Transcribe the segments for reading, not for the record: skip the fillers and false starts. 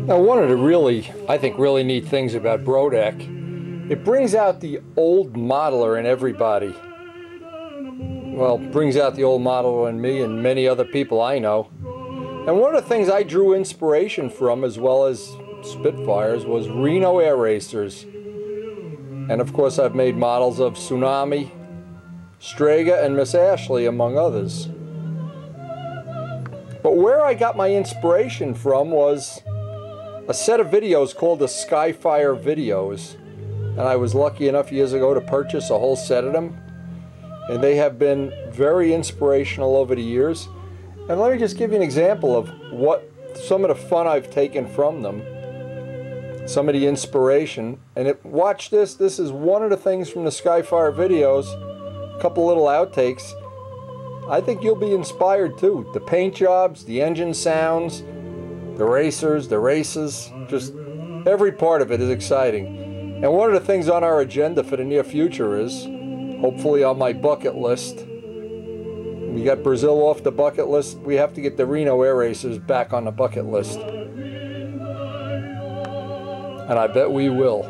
Now, one of the I think, really neat things about Brodak, it brings out the old modeler in everybody. Well, brings out the old modeler in me and many other people I know. And one of the things I drew inspiration from, as well as Spitfires, was Reno air racers. And of course, I've made models of Tsunami, Strega, and Miss Ashley, among others. But where I got my inspiration from was a set of videos called the Skyfire videos. And I was lucky enough years ago to purchase a whole set of them. And they have been very inspirational over the years. And let me just give you an example of some of the fun I've taken from them. Some of the inspiration. And watch this. This is one of the things from the Skyfire videos. A couple little outtakes. I think you'll be inspired too. The paint jobs, the engine sounds, the racers, the races, just every part of it is exciting. And one of the things on our agenda for the near future is, hopefully on my bucket list, we got Brazil off the bucket list, we have to get the Reno air racers back on the bucket list. And I bet we will.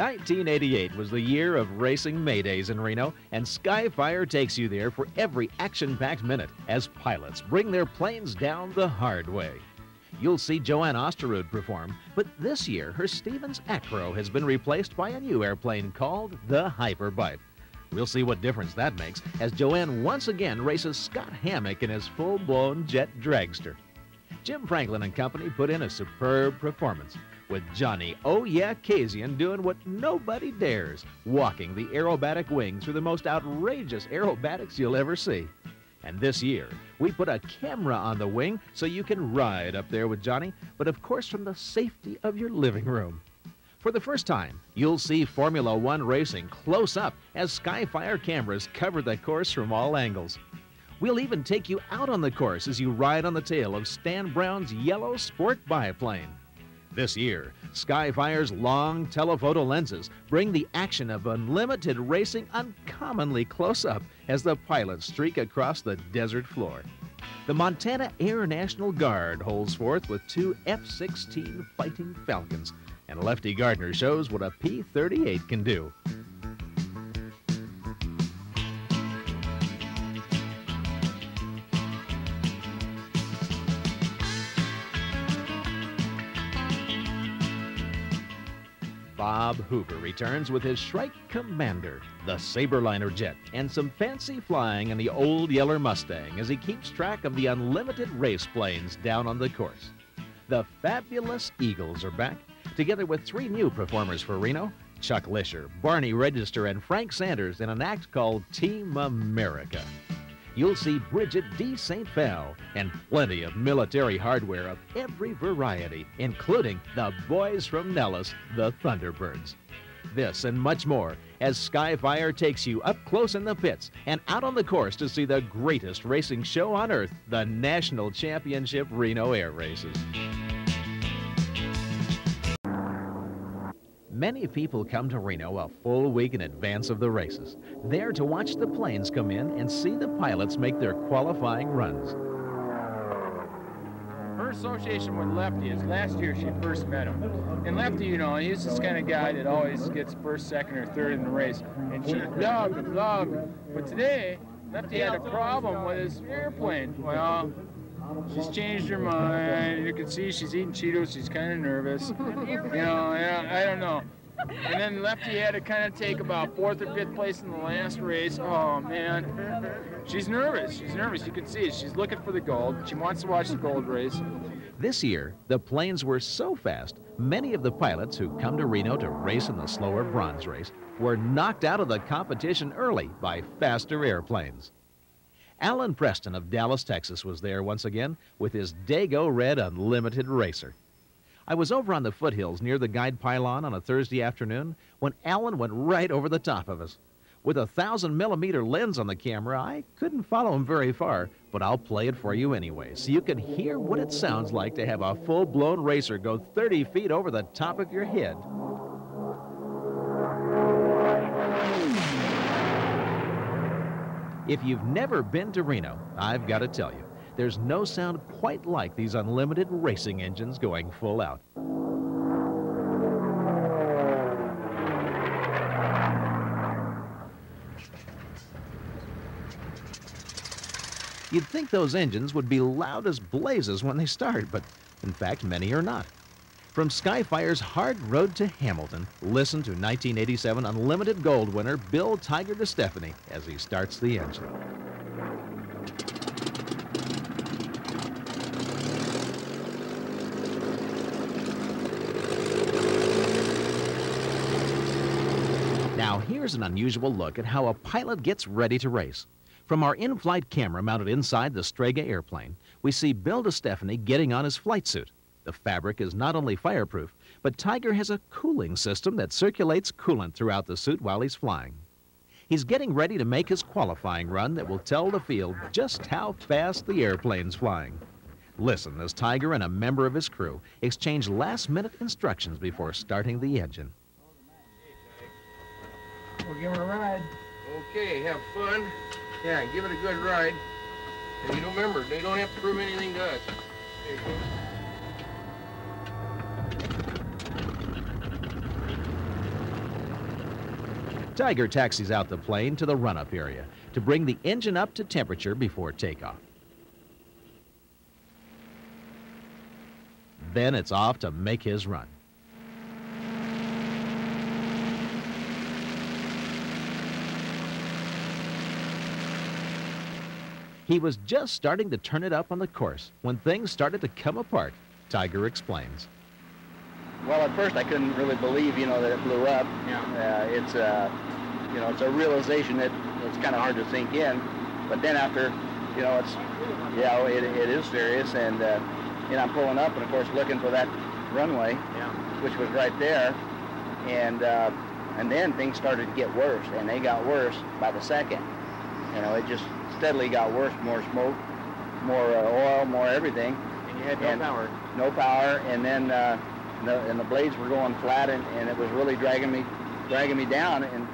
1988 was the year of racing Maydays in Reno, and Skyfire takes you there for every action-packed minute as pilots bring their planes down the hard way. You'll see Joanne Osterud perform, but this year her Stevens Acro has been replaced by a new airplane called the Hyperbite. We'll see what difference that makes as Joanne once again races Scott Hammock in his full-blown jet dragster. Jim Franklin and company put in a superb performance, with Johnny "Oh Yeah" Kasian doing what nobody dares, walking the aerobatic wing through the most outrageous aerobatics you'll ever see. And this year, we put a camera on the wing so you can ride up there with Johnny, but of course from the safety of your living room. For the first time, you'll see Formula One racing close up as Skyfire cameras cover the course from all angles. We'll even take you out on the course as you ride on the tail of Stan Brown's yellow sport biplane. This year, Skyfire's long telephoto lenses bring the action of unlimited racing uncommonly close up as the pilots streak across the desert floor. The Montana Air National Guard holds forth with two F-16 Fighting Falcons, and Lefty Gardner shows what a P-38 can do. Bob Hoover returns with his Shrike Commander, the Saberliner jet, and some fancy flying in the old Yeller Mustang as he keeps track of the unlimited race planes down on the course. The Fabulous Eagles are back, together with three new performers for Reno, Chuck Lisher, Barney Register, and Frank Sanders in an act called Team America. You'll see Bridget D. St. Val and plenty of military hardware of every variety, including the boys from Nellis, the Thunderbirds. This and much more as Skyfire takes you up close in the pits and out on the course to see the greatest racing show on earth, the National Championship Reno Air Races. Many people come to Reno a full week in advance of the races, there to watch the planes come in and see the pilots make their qualifying runs. Her association with Lefty is last year she first met him. And Lefty, you know, he's this kind of guy that always gets first, second, or third in the race. And she loved him. But today, Lefty had a problem with his airplane. Well, she's changed her mind. You can see she's eating Cheetos. She's kind of nervous. You know, I don't know. And then Lefty had to kind of take about 4th or 5th place in the last race. Oh, man. She's nervous. She's nervous. You can see it. She's looking for the gold. She wants to watch the gold race. This year, the planes were so fast, many of the pilots who come to Reno to race in the slower bronze race were knocked out of the competition early by faster airplanes. Alan Preston of Dallas, Texas was there once again with his Dago Red Unlimited Racer. I was over on the foothills near the guide pylon on a Thursday afternoon when Alan went right over the top of us. With a 1,000mm lens on the camera, I couldn't follow him very far, but I'll play it for you anyway, so you can hear what it sounds like to have a full-blown racer go 30 feet over the top of your head. If you've never been to Reno, I've got to tell you, there's no sound quite like these unlimited racing engines going full out. You'd think those engines would be loud as blazes when they start, but in fact, many are not. From Skyfire's hard road to Hamilton, listen to 1987 Unlimited Gold winner Bill Tiger DeStefani as he starts the engine. Now here's an unusual look at how a pilot gets ready to race. From our in-flight camera mounted inside the Strega airplane, we see Bill DeStefani getting on his flight suit. The fabric is not only fireproof, but Tiger has a cooling system that circulates coolant throughout the suit while he's flying. He's getting ready to make his qualifying run that will tell the field just how fast the airplane's flying. Listen as Tiger and a member of his crew exchange last-minute instructions before starting the engine. We'll give her a ride. Okay, have fun. Yeah, give it a good ride. And you remember, they don't have to prove anything to us. There you go. Tiger taxis out the plane to the run-up area to bring the engine up to temperature before takeoff. Then it's off to make his run. He was just starting to turn it up on the course when things started to come apart, Tiger explains. Well, at first I couldn't really believe, that it blew up. Yeah. It's a realization that it's kind of hard to sink in. But then after, it is serious. And, I'm pulling up and, of course, looking for that runway, which was right there. And then things started to get worse, and they got worse by the second. It just steadily got worse, more smoke, more oil, more everything. And you had no power. No power, and then the blades were going flat, and it was really dragging me down. And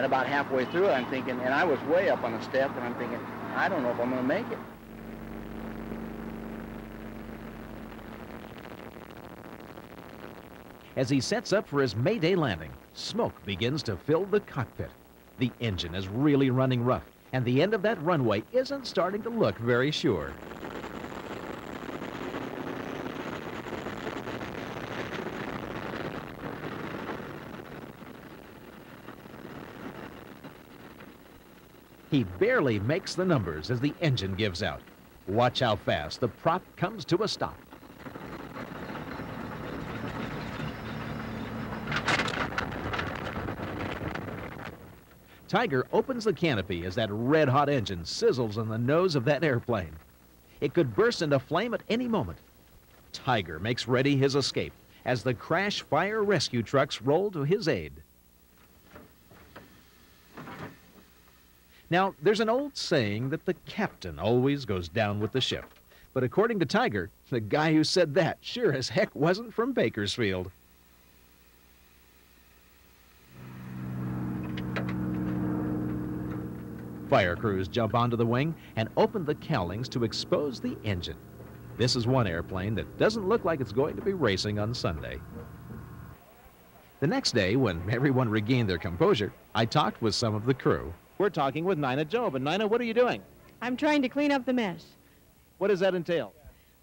about halfway through it, I'm thinking, and I was way up on a step, and I'm thinking, I don't know if I'm going to make it. As he sets up for his Mayday landing, smoke begins to fill the cockpit. The engine is really running rough, and the end of that runway isn't starting to look very sure. He barely makes the numbers as the engine gives out. Watch how fast the prop comes to a stop. Tiger opens the canopy as that red-hot engine sizzles on the nose of that airplane. It could burst into flame at any moment. Tiger makes ready his escape as the crash fire rescue trucks roll to his aid. Now, there's an old saying that the captain always goes down with the ship. But according to Tiger, the guy who said that sure as heck wasn't from Bakersfield. Fire crews jump onto the wing and open the cowlings to expose the engine. This is one airplane that doesn't look like it's going to be racing on Sunday. The next day, when everyone regained their composure, I talked with some of the crew. We're talking with Nina Job. And Nina, what are you doing? I'm trying to clean up the mess. What does that entail?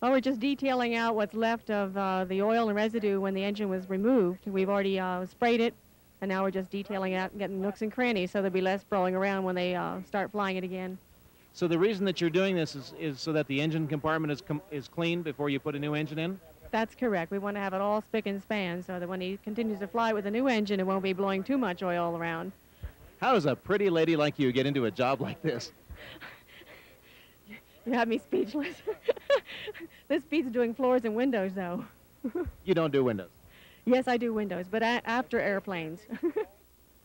Well, we're just detailing out what's left of the oil and residue when the engine was removed. We've already sprayed it, and now we're just detailing out and getting nooks and crannies so there'll be less blowing around when they start flying it again. So the reason that you're doing this is so that the engine compartment is clean before you put a new engine in? That's correct. We want to have it all spick and span so that when he continues to fly with a new engine, it won't be blowing too much oil around. How does a pretty lady like you get into a job like this? You have me speechless. This beats doing floors and windows, though. You don't do windows? Yes, I do windows, but after airplanes.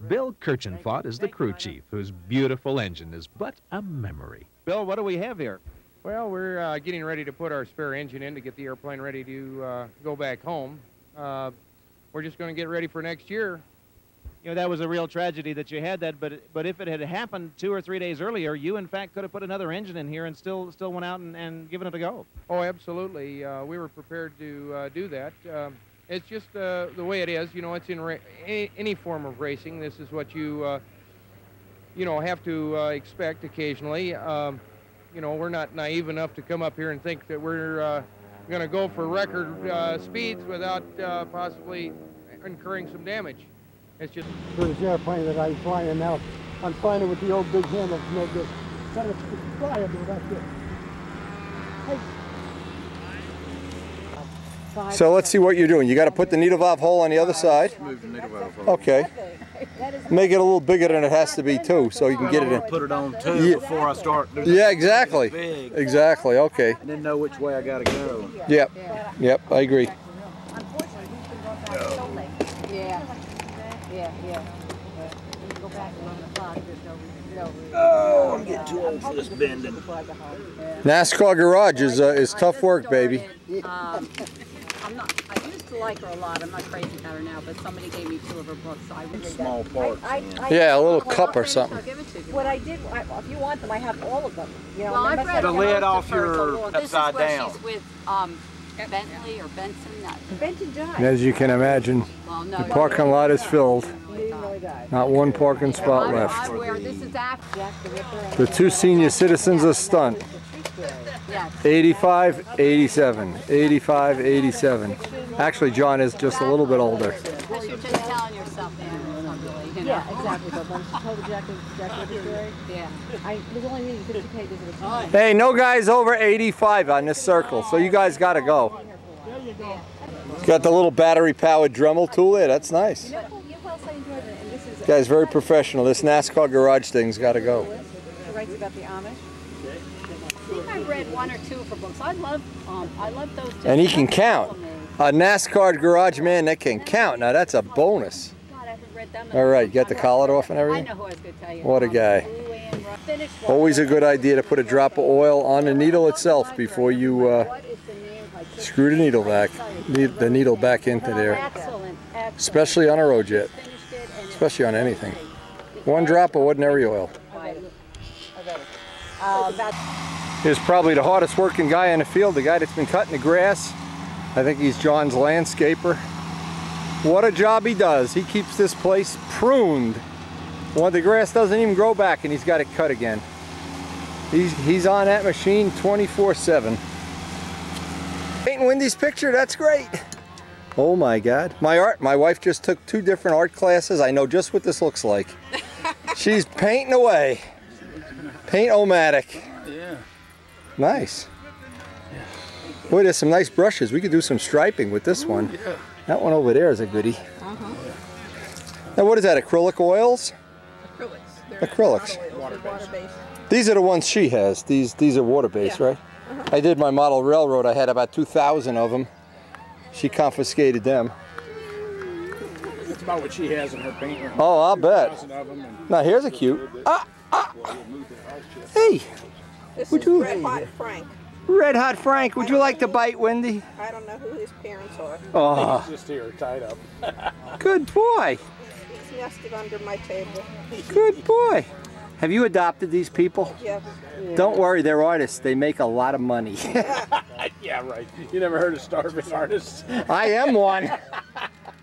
Bill Kirchenfott is the crew chief, whose beautiful engine is but a memory. Bill, what do we have here? Well, we're getting ready to put our spare engine in to get the airplane ready to go back home. We're just going to get ready for next year. You know, that was a real tragedy that you had that, but if it had happened 2 or 3 days earlier, you in fact could have put another engine in here and still went out and given it a go. Oh, absolutely. We were prepared to do that. It's just the way it is. You know, it's in any form of racing. This is what you, you know, have to expect occasionally. You know, we're not naive enough to come up here and think that we're going to go for record speeds without possibly incurring some damage. It's just for this airplane that I'm flying now. I'm flying it with the old big handle. No good. Kind of flyable, that's it. Hey. So let's see what you're doing. You got to put the needle valve hole on the other side. Move the needle valve hole. Okay. Make it a little bigger than it has to be too, so you can get it in. Put it on too before I start doing Yeah, exactly. big. Exactly. Okay. And then know which way I gotta go. Yep. Yep. I agree. Oh, I'm getting too old for this bending. NASCAR garage is tough work, baby. I used to like her a lot. I'm not crazy about her now, but somebody gave me 2 of her books, so I read them. Small parts. Yeah, a little cup or something. I'll give it to you. What I did, if you want them, I have all of them. You know, Well, I've read The lid most off of hers, your so this is upside where down. She's with Bentley or Benson. Benton died. As you can imagine, Well, no, the parking lot is filled. He didn't know he died. Not one parking spot left. I wear, this is after Jack the Ripper. The 2 senior citizens are stunt. yeah. 85, 87. 85, 87. Actually, John is just a little bit older. Unless you're just telling yourself that it's not really, you know. Yeah, exactly. But when she told the Jack the Ripper story, Yeah. I was only reading 50 pages at a time. Hey, no guys over 85 on this circle, so you guys got to go. Got the little battery-powered Dremel tool there. That's nice. You know what else I enjoyed? And this is Guy's very professional. This NASCAR garage thing's got to go. She writes about the Amish. I think I've read 1 or 2 of her books. I love those. And he can count. A NASCAR garage man that can count. Now that's a bonus. God, I haven't read them. All right, got the collar off and I everything? know who I was going to tell you. What a guy. Always a good idea to put a drop of oil on the needle itself before you screw the needle back into there. Excellent. Especially on a road jet. Especially on anything. 1 drop of ordinary oil. Here's probably the hardest working guy in the field, the guy that's been cutting the grass. I think he's John's landscaper. What a job he does. He keeps this place pruned. Well, the grass doesn't even grow back and he's got it cut again. He's on that machine 24/7. Painting Wendy's picture, that's great. Oh my God. My wife just took 2 different art classes. I know just what this looks like. She's painting away. Paint-o-matic. Yeah. Nice. Boy, there's some nice brushes. We could do some striping with this one. Yeah. That one over there is a goodie. Now what is that, acrylic oils? Acrylics. Water-based. These are the ones she has. These are water-based, right? I did my model railroad. I had about 2,000 of them. She confiscated them. That's about what she has in her paint room. Oh, I'll bet. 2,000 of them and Now here's a cute. Hey, This would is you? Red Hot Frank. Red Hot Frank, would you like to bite, Wendy? I don't know who his parents are. Oh, just here tied up. good boy. He's nested under my table. Good boy. Have you adopted these people? Yeah. Don't worry, they're artists. They make a lot of money. Yeah, right. You never heard of starving artists? I am one.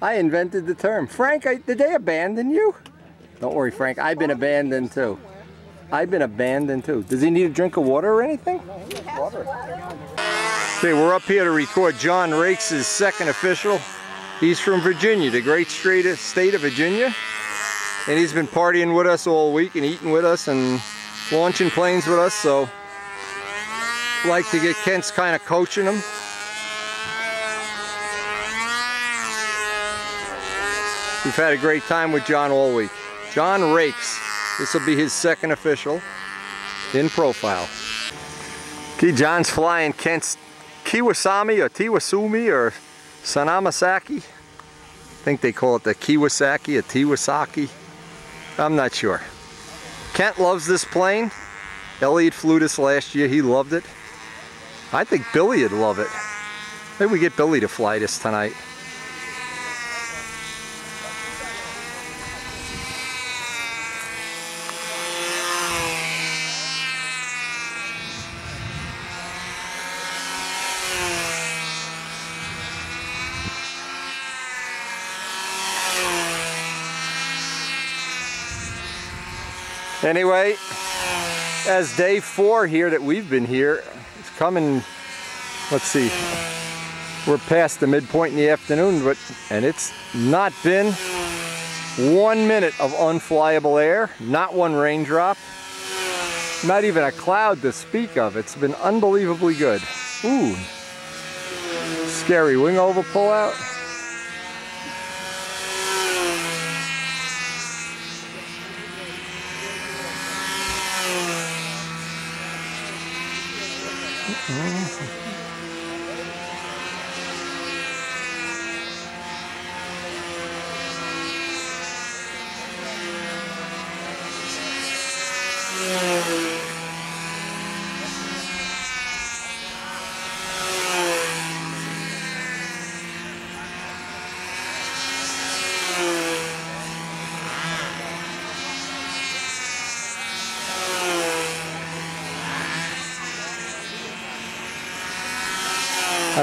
I invented the term. Frank, did they abandon you? Don't worry, Frank. I've been abandoned too. I've been abandoned too. Does he need a drink of water or anything? Water. Okay, we're up here to record John Rakes' 2nd official. He's from Virginia, the great state of Virginia. And he's been partying with us all week and eating with us and launching planes with us, so like to get Kent's kind of coaching him. We've had a great time with John all week. John Rakes. This will be his 2nd official in profile. Okay, John's flying Kent's Kiwasami or Tiwasumi or Sanamasaki. I think they call it the Kiwasaki or Tiwasaki. I'm not sure. Kent loves this plane. Elliot flew this last year. He loved it. I think Billy would love it. Maybe we get Billy to fly this tonight. Anyway, as day 4 here that we've been here, it's coming, let's see, we're past the midpoint in the afternoon, and it's not been 1 minute of unflyable air, not one raindrop, not even a cloud to speak of. It's been unbelievably good. Ooh, scary wing over pull out.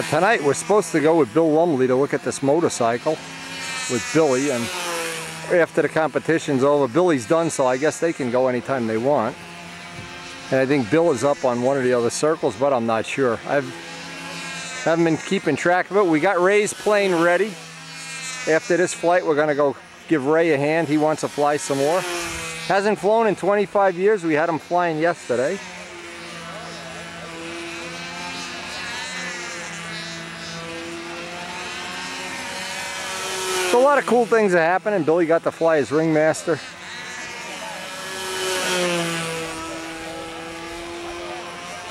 Tonight we're supposed to go with Bill Lumley to look at this motorcycle with Billy, and after the competition's over, Billy's done, so I guess they can go anytime they want. And I think Bill is up on one of the other circles, but I'm not sure. I haven't been keeping track of it. We got Ray's plane ready. After this flight, we're gonna go give Ray a hand. He wants to fly some more. Hasn't flown in 25 years. We had him flying yesterday. So a lot of cool things are happening. Billy got to fly his ringmaster.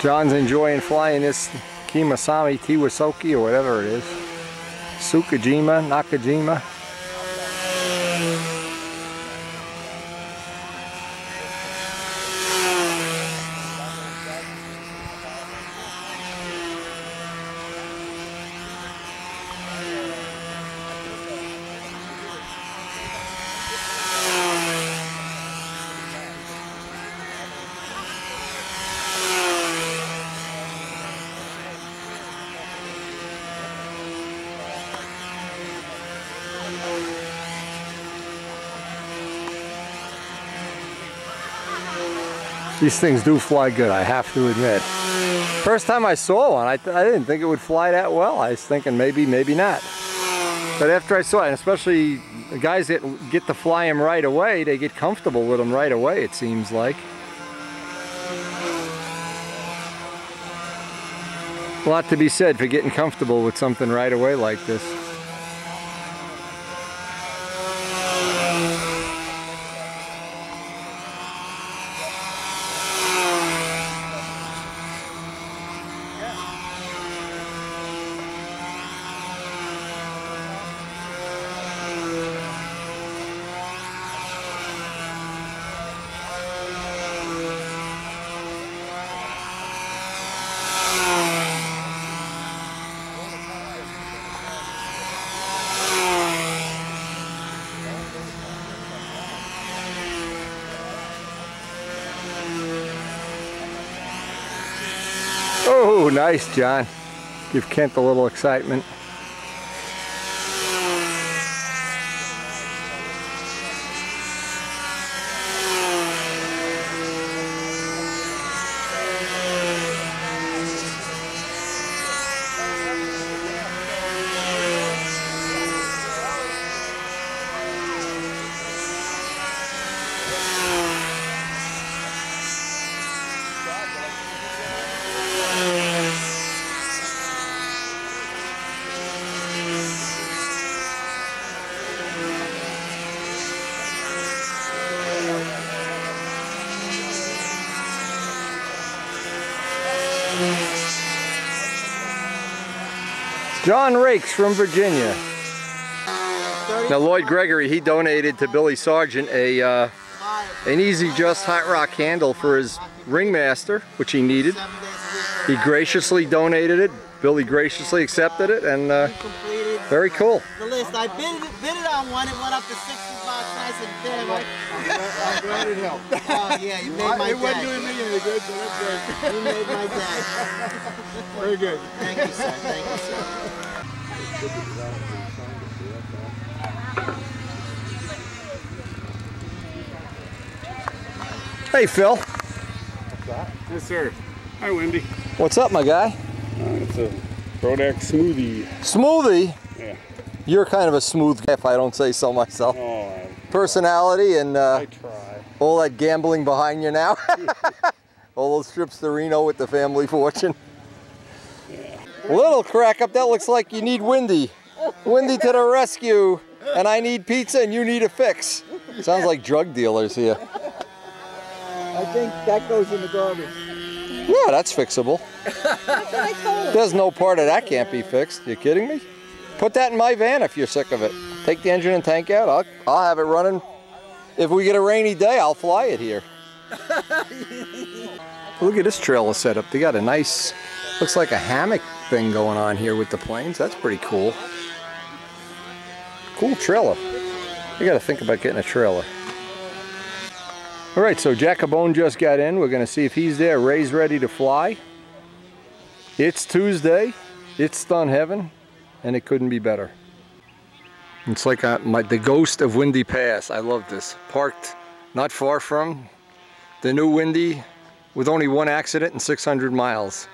John's enjoying flying this Kimasami Tiwasoki or whatever it is. Tsukijima, Nakajima. These things do fly good, I have to admit. First time I saw one, I didn't think it would fly that well. I was thinking maybe, maybe not. But after I saw it, and especially the guys that get to fly them right away, they get comfortable with them right away, it seems like. A lot to be said for getting comfortable with something right away like this. Oh, nice, John. Give Kent a little excitement. John Rakes from Virginia. Now Lloyd Gregory, he donated to Billy Sargent a an Easy Just hot rock handle for his Ringmaster, which he needed. He graciously donated it. Billy graciously accepted it, and very cool. The list. I bid it on one. It went up to 60 bucks. I said, damn. I'm glad it helped. Oh yeah, you made my day. It wasn't doing me any good, so that's great. You made my day. Very good. Thank you, sir. Thank you, sir. Hey, Phil. What's that? Yes, sir. Hi, Wendy. What's up, my guy? It's a Brodak smoothie. Smoothie? Yeah. You're kind of a smooth guy, if I don't say so myself. Oh, personality and I try. All that gambling behind you now. All those trips to Reno with the family fortune. Yeah. Little crack up, that looks like you need Windy. Windy to the rescue. And I need pizza and you need a fix. Sounds like drug dealers here. I think that goes in the garbage. Yeah, that's fixable. There's no part of that can't be fixed. You kidding me? Put that in my van if you're sick of it. Take the engine and tank out. I'll have it running. If we get a rainy day, I'll fly it here. Look at this trailer setup. They got a nice, looks like a hammock thing going on here with the planes. That's pretty cool. Cool trailer. You got to think about getting a trailer. All right, so Jacobone just got in. We're going to see if he's there. Ray's ready to fly. It's Tuesday. It's stun heaven, and it couldn't be better. It's like the ghost of Windy Pass. I love this. Parked not far from the new Windy with only one accident in 600 miles.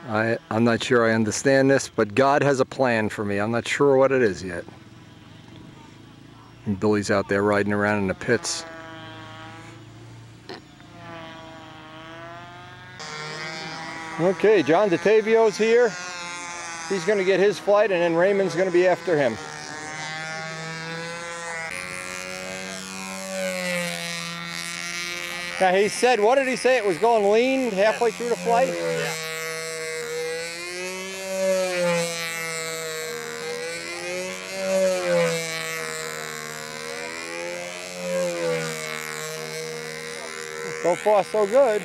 I'm not sure I understand this, but God has a plan for me. I'm not sure what it is yet. And Billy's out there riding around in the pits. Okay, John DeTavio's here. He's going to get his flight, and then Raymond's going to be after him. Now he said, what did he say? It was going lean halfway through the flight? Yeah. So far, so good.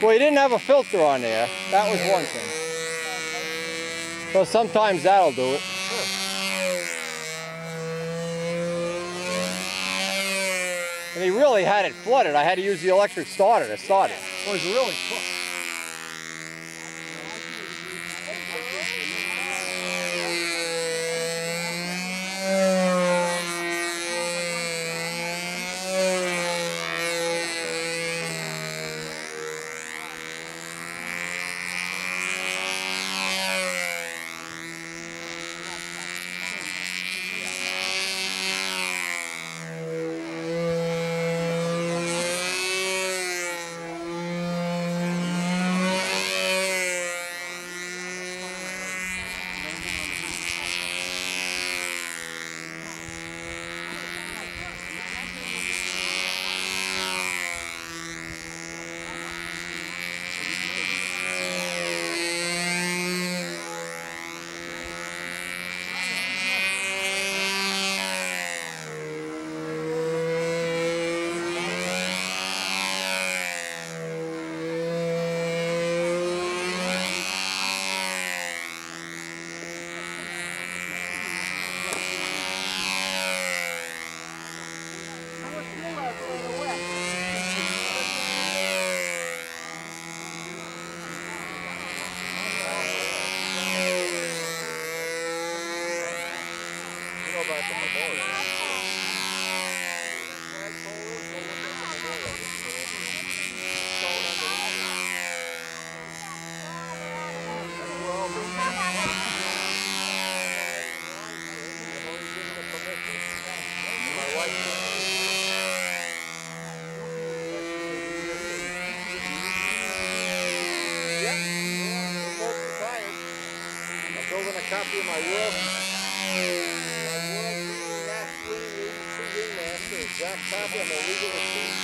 Well, he didn't have a filter on there. That was one thing. So sometimes that'll do it. And he really had it flooded. I had to use the electric starter to start it. It was really close. Building a copy of my world match winning 82 Ringmaster, exact copy. I'm gonna leave it with Steve.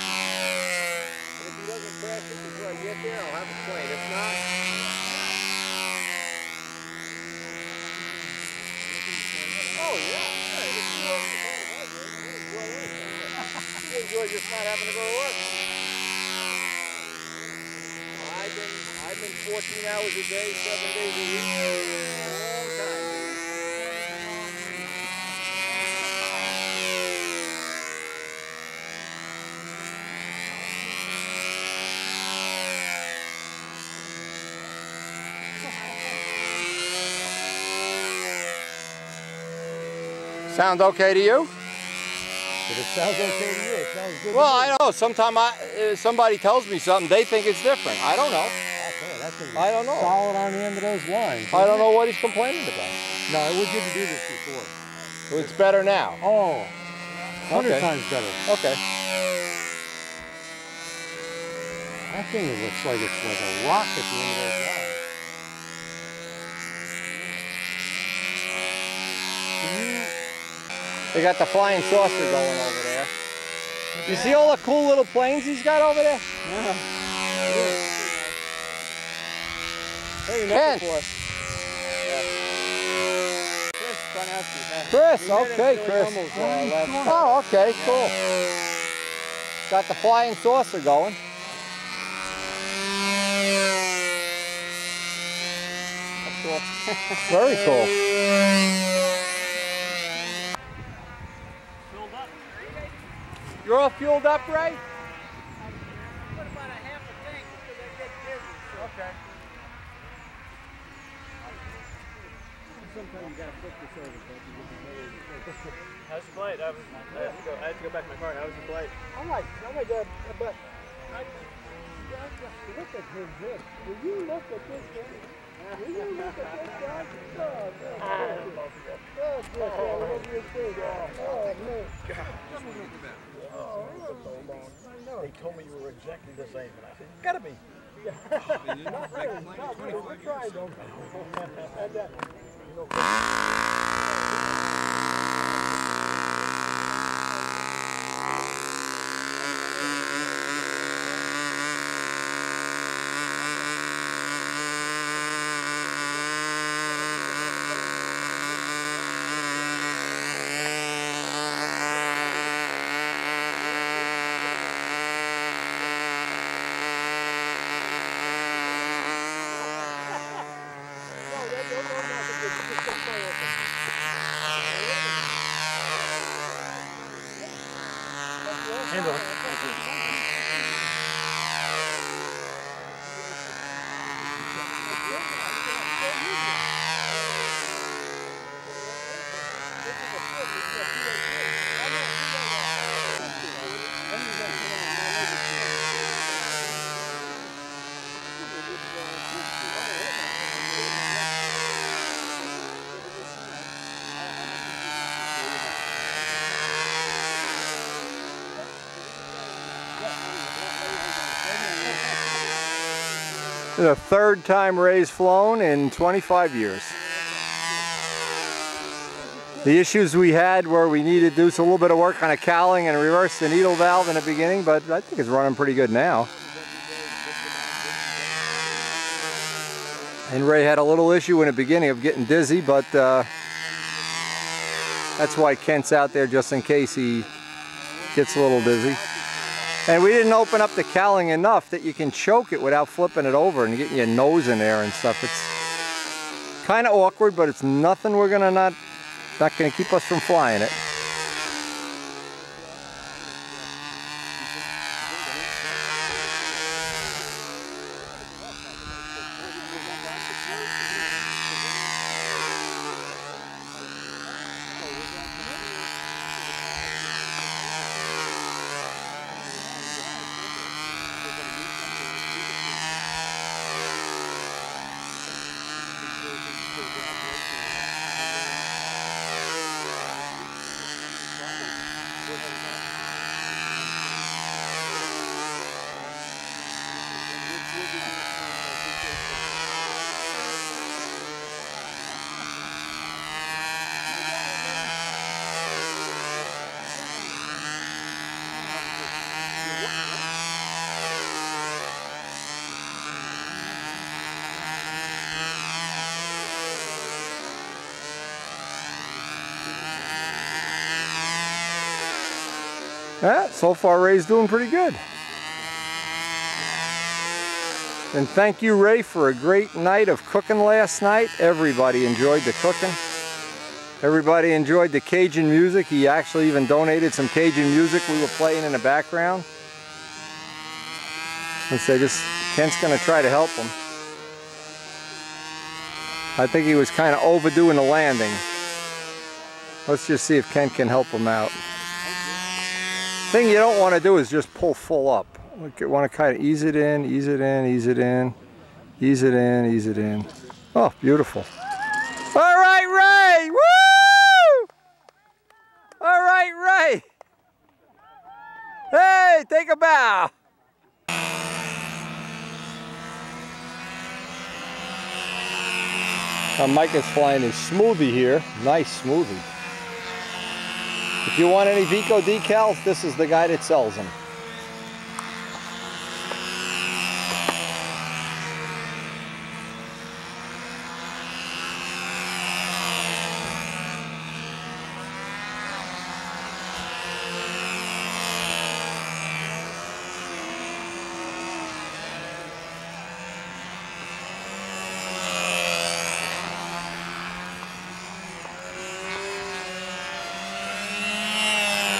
And if he doesn't crash it before I get there, I'll have a plane. If not, oh, You enjoy just not having to go to work. I've been 14 hours a day, 7 days a week, for a long time. Sound okay to you? If it sounds okay to you, it sounds good. Well, I don't know. Sometimes somebody tells me something, they think it's different. I don't know. I don't know. Solid on the end of those lines. I don't know what he's complaining about. No, we didn't do this before. It's better now. Oh, 100 Okay. times better. Okay. That thing looks like it's like a rock at the end of those lines. They got the flying saucer going over there. You see all the cool little planes he's got over there? Yeah. Hey, Ken. Chris, okay, Chris. Oh, okay, cool. Got the flying saucer going. That's cool. Very cool. You're all fueled up, Ray? Okay. Sometimes you gotta flip this over so you get the How's the flight? I had to go back to my car. How was the flight? I like that, but look at his head. Will you look at this guy? Will you look at this guy? They told me you were exactly the same, and I said, you gotta be. We're trying, don't Handle it. The third time Ray's flown in 25 years. The issues we had were we needed to do a little bit of work on a cowling and reverse the needle valve in the beginning, but I think it's running pretty good now. And Ray had a little issue in the beginning of getting dizzy, but that's why Kent's out there just in case he gets a little dizzy. And we didn't open up the cowling enough that you can choke it without flipping it over and getting your nose in there and stuff. It's kind of awkward, but it's nothing we're gonna not gonna keep us from flying it. Yeah, so far Ray's doing pretty good. And thank you, Ray, for a great night of cooking last night. Everybody enjoyed the cooking. Everybody enjoyed the Cajun music. He actually even donated some Cajun music we were playing in the background. And so Kent's gonna try to help him. I think he was kind of overdoing the landing. Let's just see if Kent can help him out. Thing you don't want to do is just pull full up. You want to kind of ease it in, ease it in, ease it in, ease it in, ease it in. Oh, beautiful. All right, Ray! Woo! All right, Ray! Hey, take a bow! Mike is flying his smoothie here. Nice smoothie. If you want any Vico decals, this is the guy that sells them.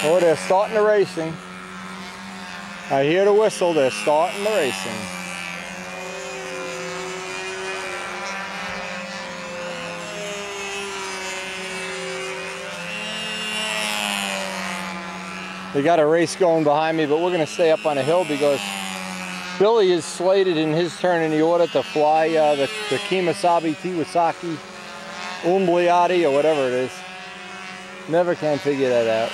Oh, they're starting the racing. I hear the whistle, they're starting the racing. They got a race going behind me, but we're going to stay up on a hill because Billy is slated in his turn in the order to fly the Kemosabe Tiwasaki Umbliati or whatever it is. Never can figure that out.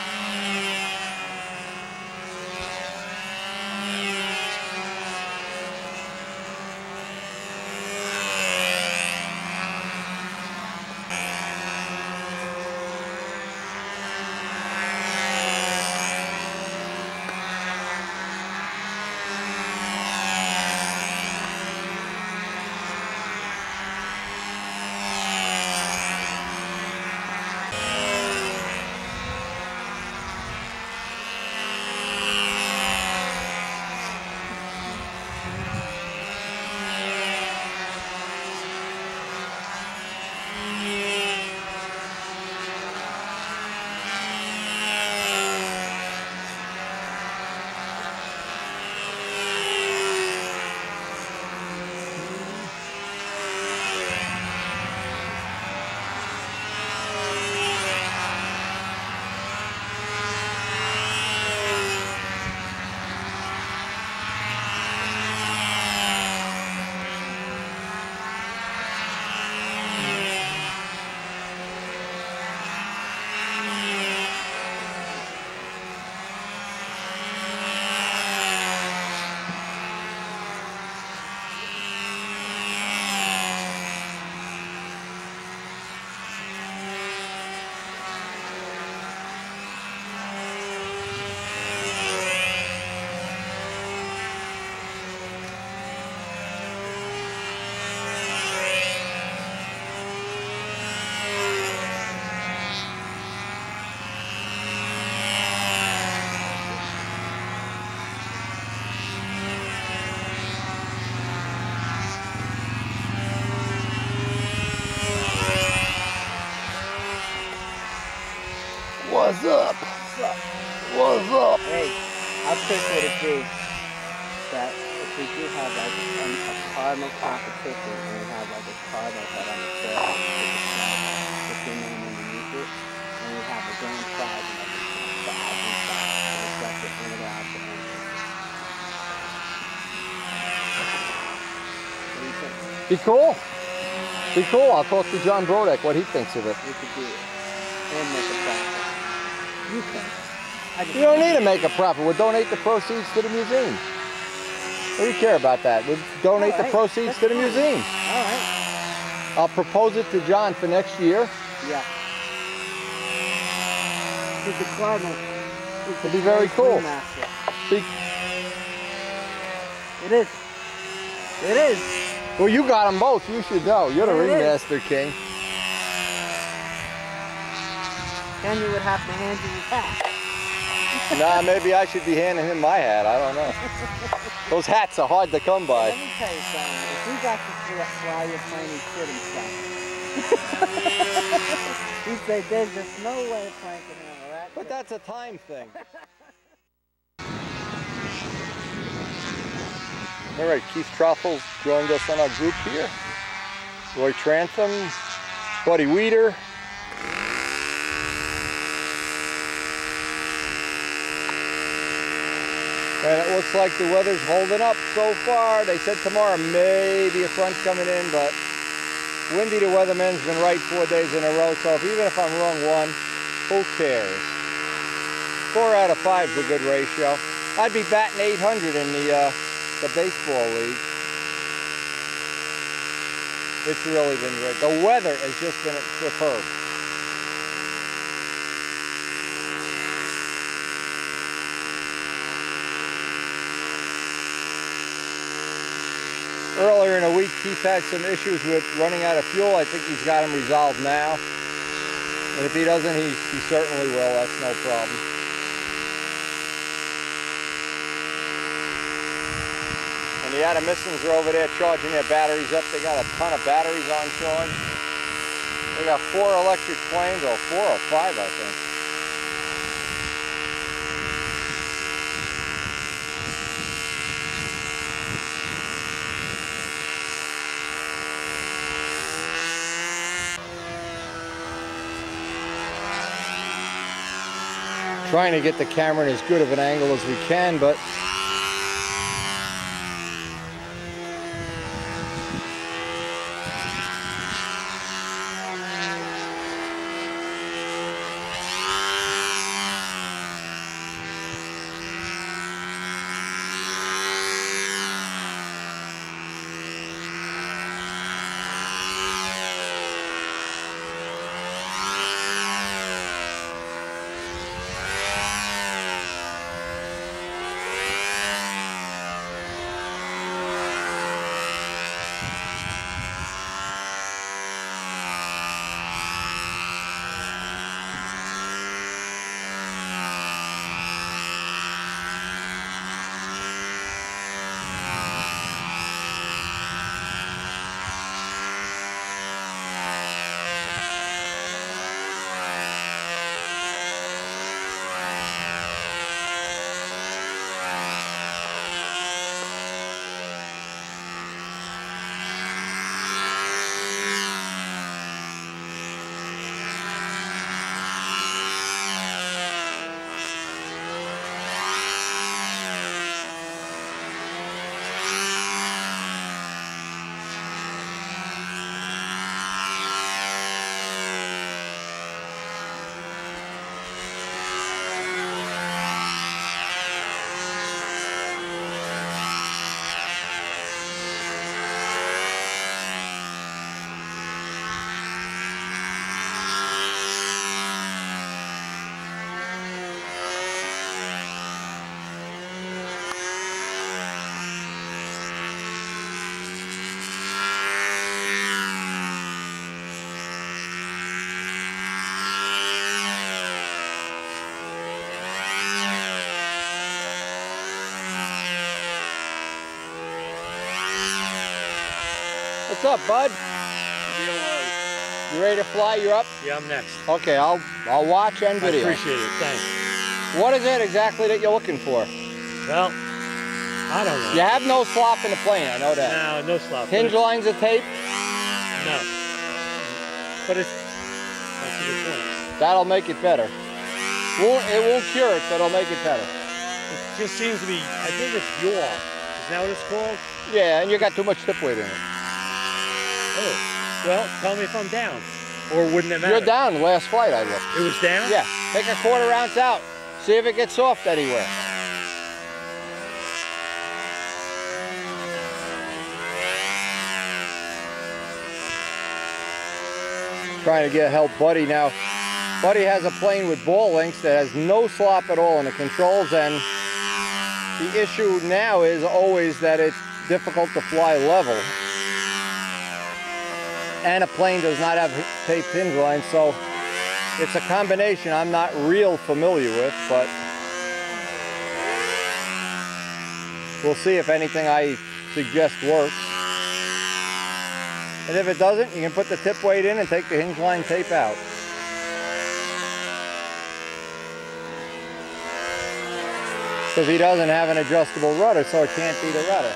What's up? What's up? Hey, how quick would it be that if we do have like a cardinal competition and we have like a cardinal head on the trail with your name underneath it, and we have a grand prize and like a $1,000 and it's like the end of the afternoon. What do you think? Be cool. Be cool. I'll talk to John Brodak what he thinks of it. We could do it and make a profit. You can. You don't need to make a profit. We'll donate the proceeds to the museum. What do you care about that? We'll donate the proceeds to the museum. All right. I'll propose it to John for next year. Yeah. With the Cardinal. It'd be very cool. It is. It is. Well, you got them both. You should know. You're the ringmaster, King. Then you would have to hand you your cash. Nah, maybe I should be handing him my hat. I don't know. Those hats are hard to come by. Let me tell you something. If you got to fly your plane, he'd shit himself. He said, there's just no way Frank can handle that. But that's a time thing. All right, Keith Troffel joined us on our group here. Roy Trantham, Buddy Weeder. And it looks like the weather's holding up so far. They said tomorrow maybe a front's coming in, but windy the weatherman's been right 4 days in a row, so even if I'm wrong one, who cares? 4 out of 5 is a good ratio. I'd be batting 800 in the baseball league. It's really been great. The weather has just been superb. Earlier in the week, Keith had some issues with running out of fuel. I think he's got them resolved now. And if he doesn't, he certainly will. That's no problem. And the Adamisons are over there charging their batteries up. They got a ton of batteries on charge. They got 4 electric planes, or 4 or 5, I think. Trying to get the camera in as good of an angle as we can, but what's up, bud? You ready to fly? You're up? Yeah, I'm next. Okay, I'll watch and video. I appreciate it, thanks. What is it exactly that you're looking for? Well, I don't know. You have no slop in the plane, I know that. No, no slop. Hinge lines of tape? No. But that's a good point. That'll make it better. It won't cure it, but it'll make it better. It just seems to be, I think it's yaw. Is that what it's called? Yeah, and you got too much tip weight in it. Oh, well, tell me if I'm down. Or wouldn't it matter? You're down. Last flight I looked. It was down? Yeah. Take a 1/4 ounce out. See if it gets soft anywhere. Trying to help Buddy now. Buddy has a plane with ball links that has no slop at all in the controls, and the issue now is always that it's difficult to fly level. And a plane does not have taped hinge lines, so it's a combination I'm not real familiar with, but We'll see if anything I suggest works. And if it doesn't, you can put the tip weight in and take the hinge line tape out. Because he doesn't have an adjustable rudder, so it can't be the rudder.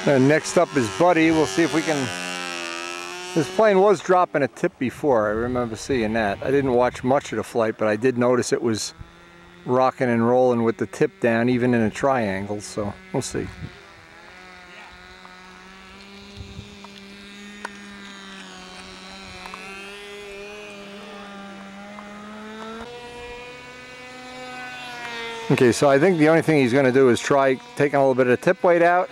And next up is Buddy. We'll see if we can... This plane was dropping a tip before. I remember seeing that. I didn't watch much of the flight, but I did notice it was rocking and rolling with the tip down, even in a triangle, so we'll see. Okay, so I think the only thing he's going to do is try taking a little bit of the tip weight out.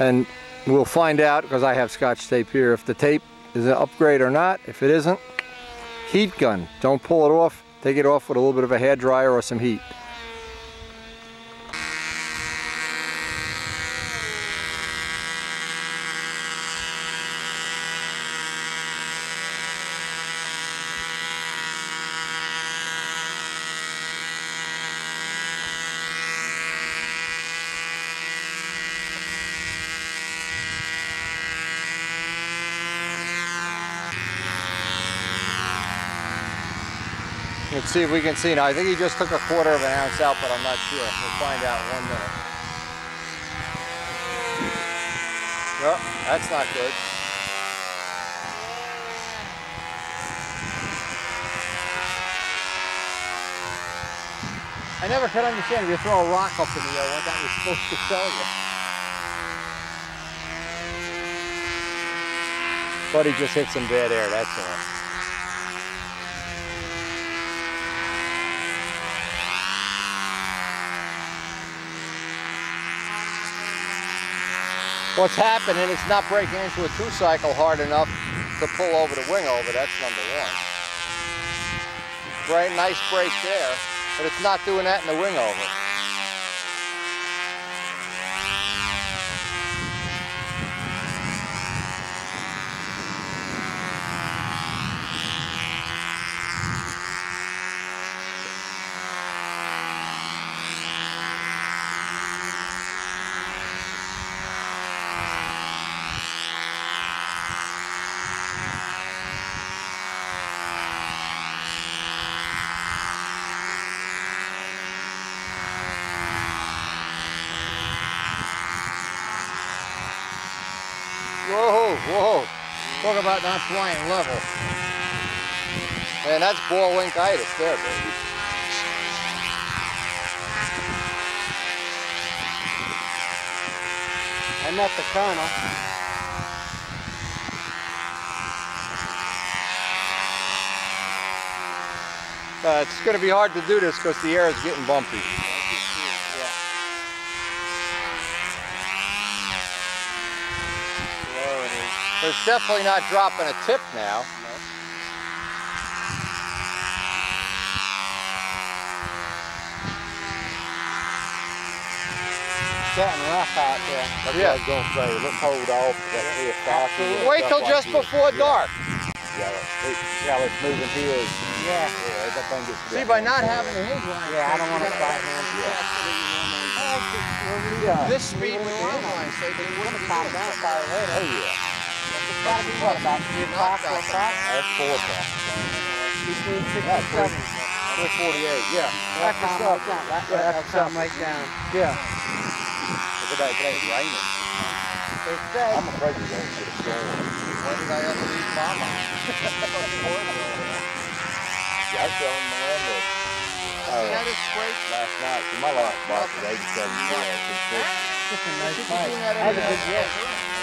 And we'll find out, because I have Scotch tape here, if the tape is an upgrade or not. If it isn't, heat gun. Don't pull it off. Take it off with a little bit of a hair dryer or some heat. Let's see if we can see now. I think he just took 1/4 of an ounce out, but I'm not sure. We'll find out in 1 minute. Oh, that's not good. I never could understand if you throw a rock up in the air what that was supposed to tell you. But he just hit some bad air, that's all. What's happening, it's not breaking into a 2-cycle hard enough to pull over the wing over, that's number one. Right, nice break there, but it's not doing that in the wing over. Whoa, whoa. Talk about not flying level. Man, that's ball link-itis there, baby. I met the colonel. It's going to be hard to do this because the air is getting bumpy. But it's definitely not dropping a tip now. It's getting rough out there. That's what I was going to say. Let's hold off. Wait till just before dark. Yeah, see how it's moving here. Yeah. That thing gets See, by not having a hinge line. Yeah, I don't want to fight him. This speed with the hinge line, say they wouldn't be doing it. Oh, yeah. It's got to be what, about 3 o'clock, 4 o'clock? That's 4 o'clock. Between 6 and 7. 348, yeah. That'll calm right down. That'll calm right down. Yeah. Look at that, it's raining. They said. I'm afraid we're going to get a storm. When did I ever leave Mama? Yeah, I was telling Miranda last night. My last box was 87 kilos. That's a nice fight. That's a good year.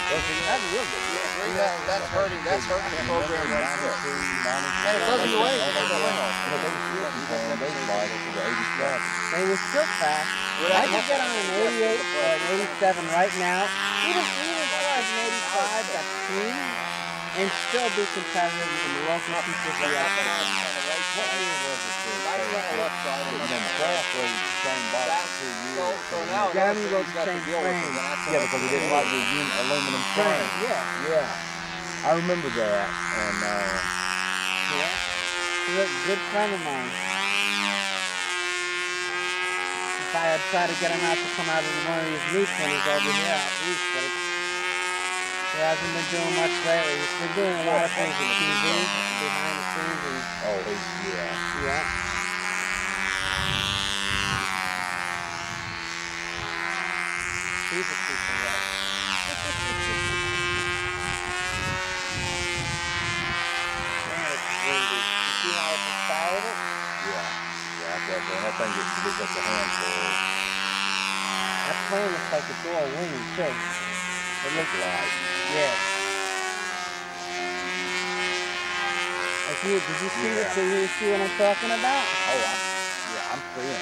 That's a real good year. That's hurting the program right there. Hey, it doesn't weigh. They were still fast. I could get on an 88 or an 87 right now, even as far as an 85 that's clean, and still be competitive with the local 250 outfit. What year was it? Jeremy wrote the same frame. Yeah, because he didn't like the aluminum frame. Yeah. I remember that. And yeah. He's a good friend of mine. If I had tried to get him out to come out of one of these meets when he's over here at least, but he hasn't been doing much lately. He's been doing a lot of things with TV, behind the scenes. And, yeah. He's a piece of work. You see how it's inspired it? yeah, that thing gets to be just a handful. That plane looks like it's all winged too. It looks like. Yeah. Did you see it? Did you see what I'm talking about? Oh, I'm seeing it.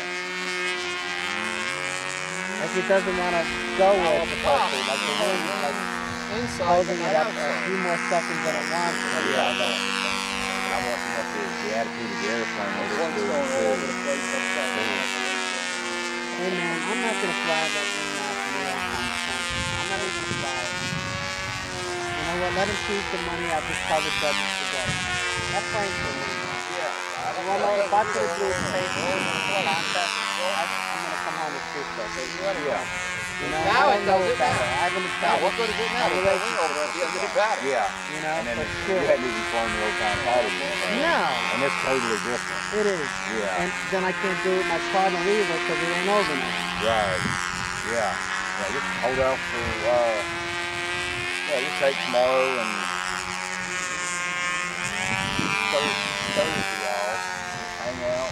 Like it doesn't want to go where it's supposed to. Like the wind is like holding it up for a few more seconds than it wants. Yeah, I know. I want to know the attitude of the airplane. Hey man, I'm not going to fly that wing out from the airplane. I'm not even going to fly it. You know what? Let him choose the money. I'll just tell the judges to get it. That plane's for me. Yeah. Well, no, if I could have been paid for the contest, I'm going to come home with proof though. Yeah. You know, now I know it's better. I haven't Now, what good is it now? There's a wing over there. It gets better. Yeah. You know, and then for sure. You hadn't even flown the old time pattern yet. No. And it's totally different. It is. Yeah. And then I can't do it with my Cardinal either because it ain't over now. Right. Yeah. Yeah, just hold out for, you take tomorrow and Thursday off, hang out.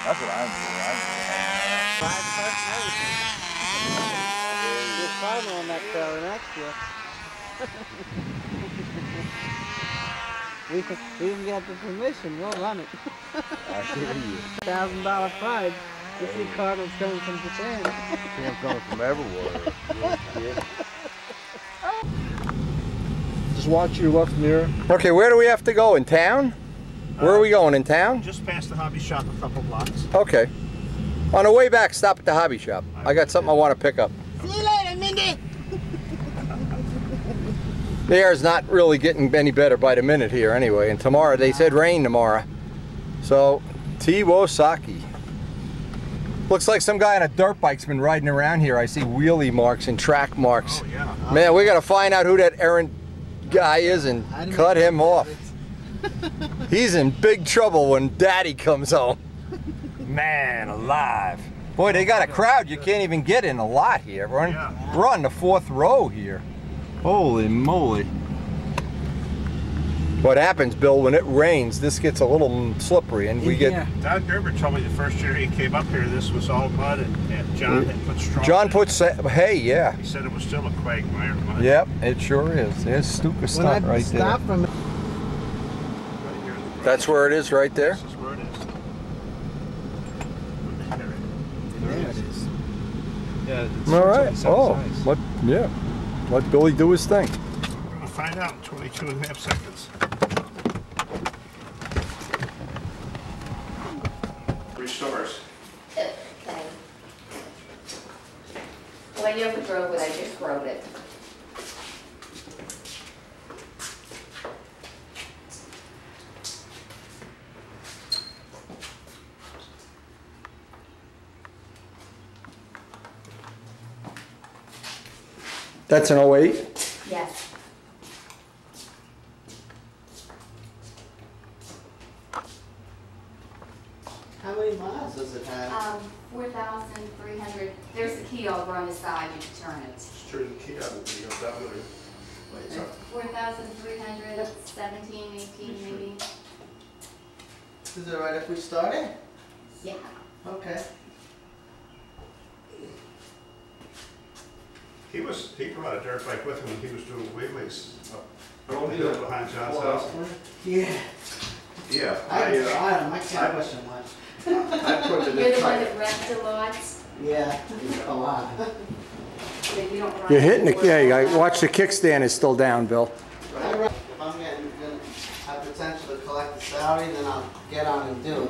That's what I'm doing. I'm just hanging out. Five bucks and everything. You're farmer on that trailer next year. we can get the permission, we'll run it. I hear you. $1,000 prize. You see Cardinals coming from Japan. See them coming from everywhere. Just watch your left mirror. Okay, where do we have to go? In town? Where are we going? In town? Just past the hobby shop a couple blocks. Okay. On the way back, stop at the hobby shop. I got something I want to pick up. See you later, Mindy. The air's not really getting any better by the minute here anyway. And tomorrow, they said rain tomorrow. So, Tiwosaki. Looks like some guy on a dirt bike's been riding around here. I see wheelie marks and track marks. Oh, yeah. Man, we got to find out who that errant guy is and cut him off. He's in big trouble when Daddy comes home. Man alive. Boy, they got a crowd you can't even get in a lot here. We're on the 4th row here. Holy moly. What happens, Bill, when it rains, this gets a little slippery and we get... Doug Gerber told me the first year he came up here, this was all mud and John had put straw. John puts hay, yeah. He said it was still a quagmire mud. Yep, it sure is. There's Stuka stuff right there. That's where it is right there? This is where it is. There it is. Yeah, it's all right. Oh, let Billy do his thing. We'll find out in 22.5 seconds. Restores. Okay. Well, I never drove it, I just rode it. That's an 08? Yes. how many miles does it have? 4,300. There's a key over on the side. You can turn it. Just turn the key out and you go down with it. Lights up. 4,300, 17, 18 maybe. Is it alright if we start it? Yeah. Okay. He brought a dirt bike with him when he was doing wheelies up the hill behind John's house. Yeah. Yeah. I can't push him much. I put it You're in the one tight. that wrecked a lot. Yeah, a lot. If you don't run You're hitting the, forward, yeah, you watch the kickstand is still down, Bill. If I'm gonna have potential to collect the salary, then I'll get on and do it.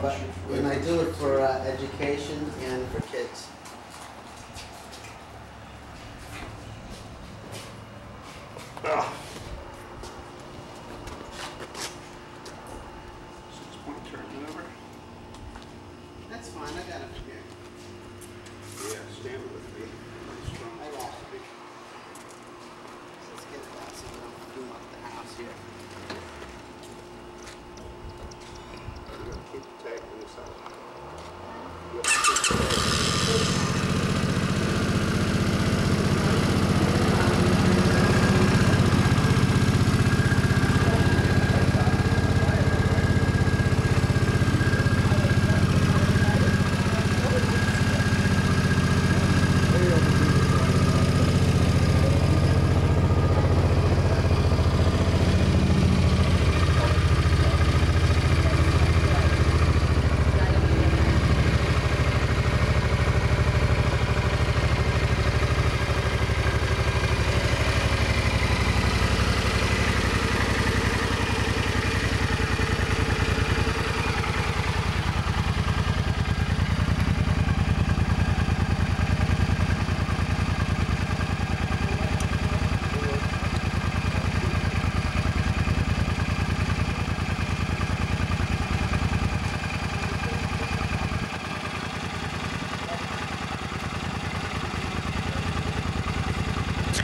But when I do it for education and for kids. Ah. That's fine, I got it from here. Yeah, stand with me. I got it. Let's get it out so we don't do up the house here. I'm gonna keep the tag in this out.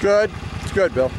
Good. It's good, Bill.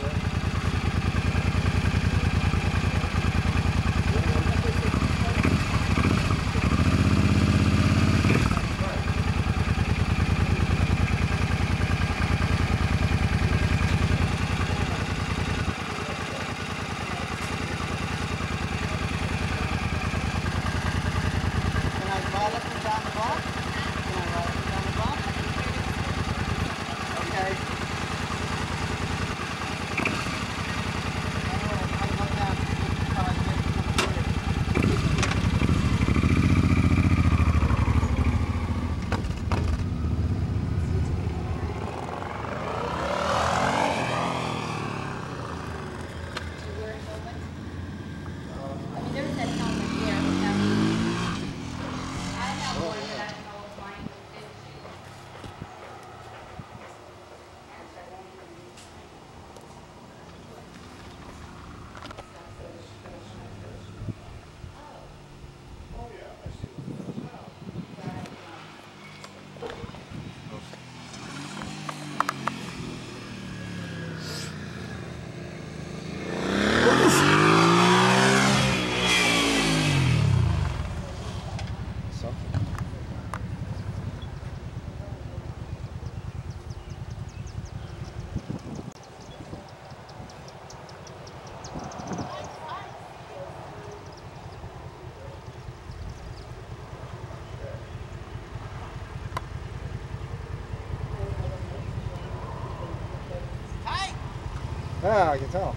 Yeah, I can tell.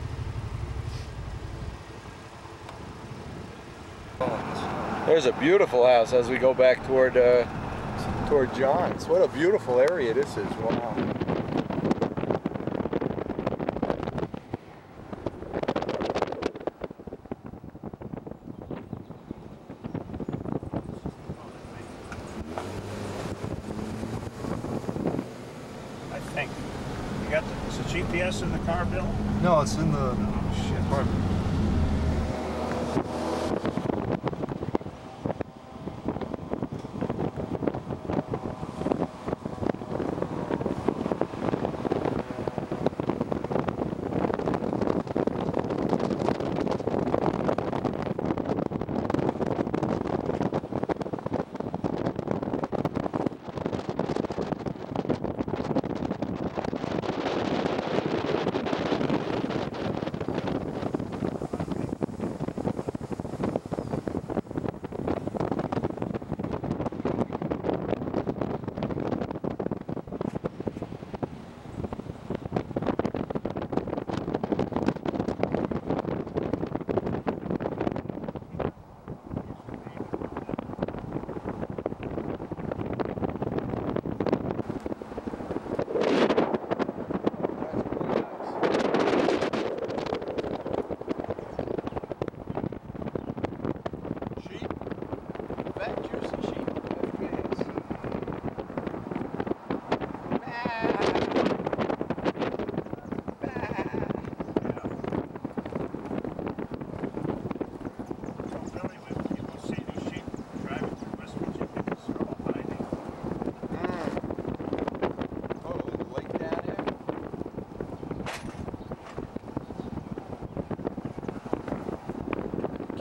There's a beautiful house as we go back toward John's. What a beautiful area this is. Wow. I think. You got is the GPS in the car, Bill? No, it's in the apartment.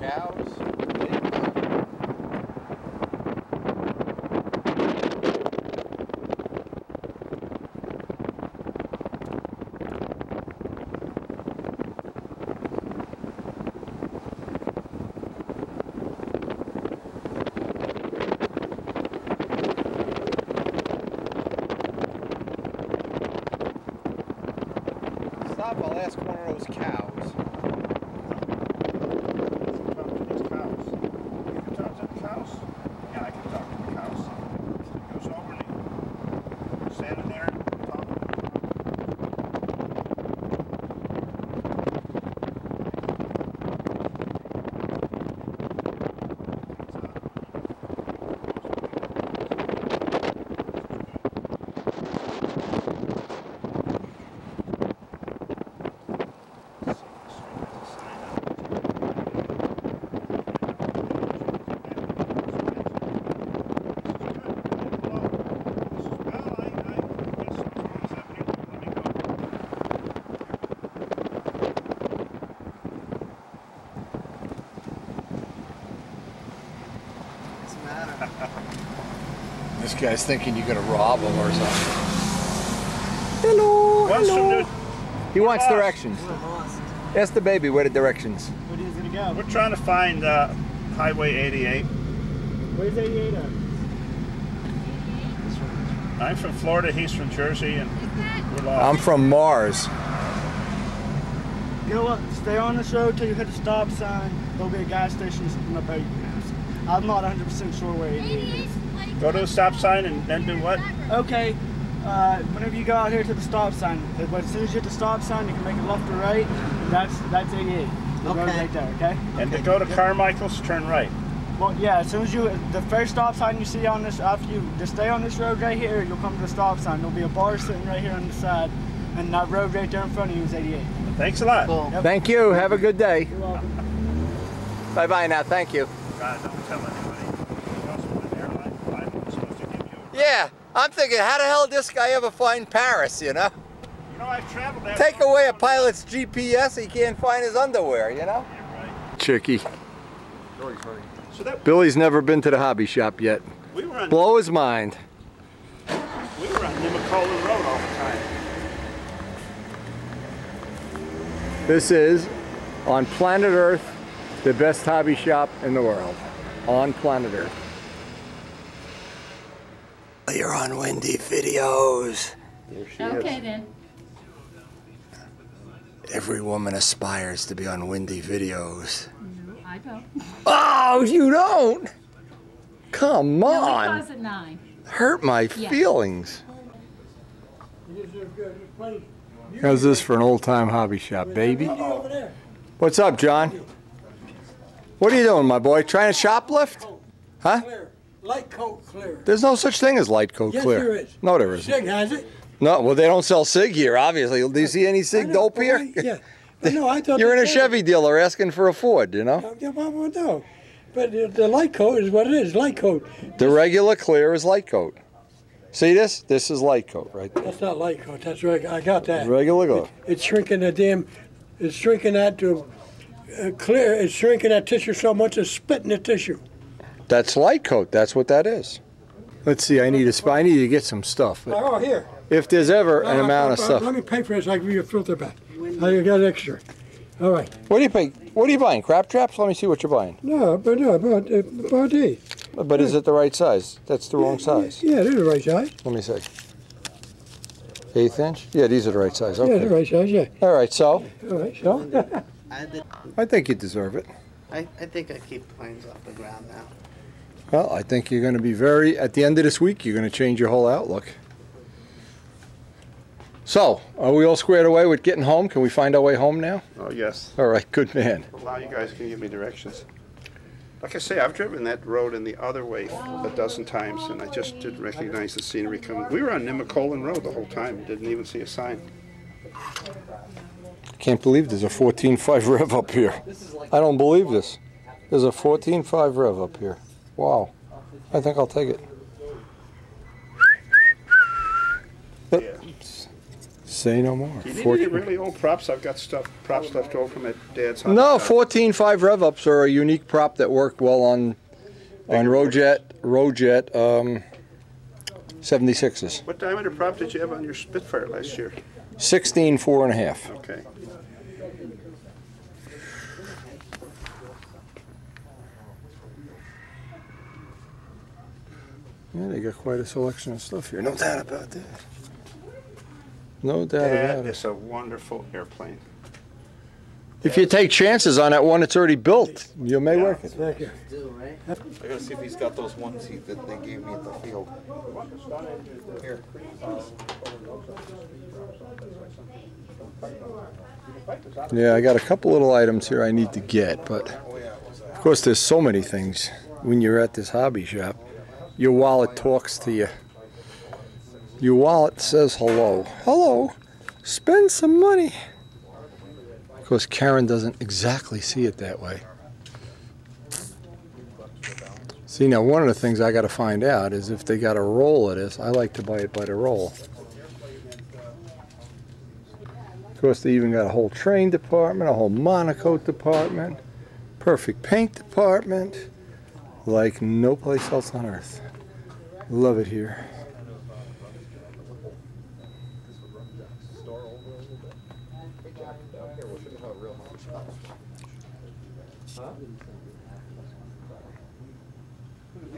cows. Stop, I'll ask one of those cows. This guy's thinking you're gonna rob him or something. Hello, hello. He wants directions. Ask the baby where the directions. Where is it go? We're trying to find Highway 88. Where's 88 at? I'm from Florida, he's from Jersey, and we're lost. I'm from Mars. Go up, stay on this road till you hit the stop sign. There'll be a gas station in about I'm not 100% sure where 88 is. Go to the stop sign and then do what? Okay, whenever you go out here to the stop sign, as soon as you hit the stop sign, you can make it left or right. That's 88. The road right there, okay? And to go to Carmichael's, turn right. Well, yeah, as soon as you, the first stop sign you see on this, after you just stay on this road right here, you'll come to the stop sign. There'll be a bar sitting right here on the side, and that road right there in front of you is 88. Thanks a lot. Cool. Yep. Thank you. Have a good day. You're welcome. Bye-bye now. Thank you. God, don't tell anybody. Yeah, I'm thinking, how the hell did this guy ever find Paris, you know? You know, I've traveled that. Take away a pilot's GPS, he can't find his underwear, you know? Yeah, right. Chicky. So that, Billy's never been to the hobby shop yet. we were on, Blow his mind. We were on Nemacolin Road all the time. This is, on planet Earth, the best hobby shop in the world. On planet Earth. You're on Windy Videos. There she Okay is. then. Every woman aspires to be on Windy Videos. No, I don't. Oh, you don't? Come No, on. it was at 9. Hurt my Yeah. feelings. How's this for an old-time hobby shop, baby? What's up, John? What are you doing, my boy? Trying to shoplift? Huh? Light coat clear. There's no such thing as light coat Yes, clear. there is. No, there isn't. Sig has it. No, well, they don't sell Sig here, obviously. Do you see any Sig dope here? Yeah. But no, I thought You're in they a said Chevy dealer asking for a Ford, you know? it. Yeah, well, no. But the light coat is what it is, light coat. The regular clear is light coat. See this? This is light coat right there. That's not light coat, that's right, I got that. Regular coat. It's shrinking the damn, it's shrinking that to clear, it's shrinking that tissue so much it's splitting the tissue. That's light coat. That's what that is. Let's see. I need to get some stuff. Oh, here. If there's ever an amount of stuff. Let me pay for this, I'll give you a filter back. I got extra. All right. What do you pay? What are you buying? Crab traps? Let me see what you're buying. No, but about these. But is it the right size? That's the wrong size. Yeah, they're the right size. Let me see. 1/8 inch? Yeah, these are the right size. Yeah, Okay. they're the right size, yeah. All right, so? All right, so? I think you deserve it. I think I keep the planes off the ground now. Well, I think you're going to be at the end of this week, you're going to change your whole outlook. So, are we all squared away with getting home? Can we find our way home now? Oh, yes. All right, good man. Well, now you guys can give me directions. Like I say, I've driven that road and the other way a dozen times, and I just didn't recognize the scenery coming. We were on Nemacolin Road the whole time, didn't even see a sign. Can't believe there's a 14.5 rev up here. I don't believe this. There's a 14.5 rev up here. Wow. I think I'll take it. Say no more. Do you need any really old props? I've got props left over from my dad's house. No, 14.5 rev ups are a unique prop that work well on Rojet 76s. What diameter prop did you have on your Spitfire last year? 16 4.5. Okay. Yeah, they got quite a selection of stuff here. No doubt about that. No doubt about it. That is a wonderful airplane. If you take chances on that one that's already built, you may work it. I gotta see if he's got those ones that they gave me at the field. Here. Yeah, I got a couple little items here I need to get, but of course there's so many things when you're at this hobby shop. Your wallet talks to you. Your wallet says hello. Hello, spend some money. Of course, Karen doesn't exactly see it that way. See, now one of the things I got to find out is if they got a roll of this. I like to buy it by the roll. Of course, they even got a whole train department, a whole monocoat department, perfect paint department, like no place else on earth. Love it here.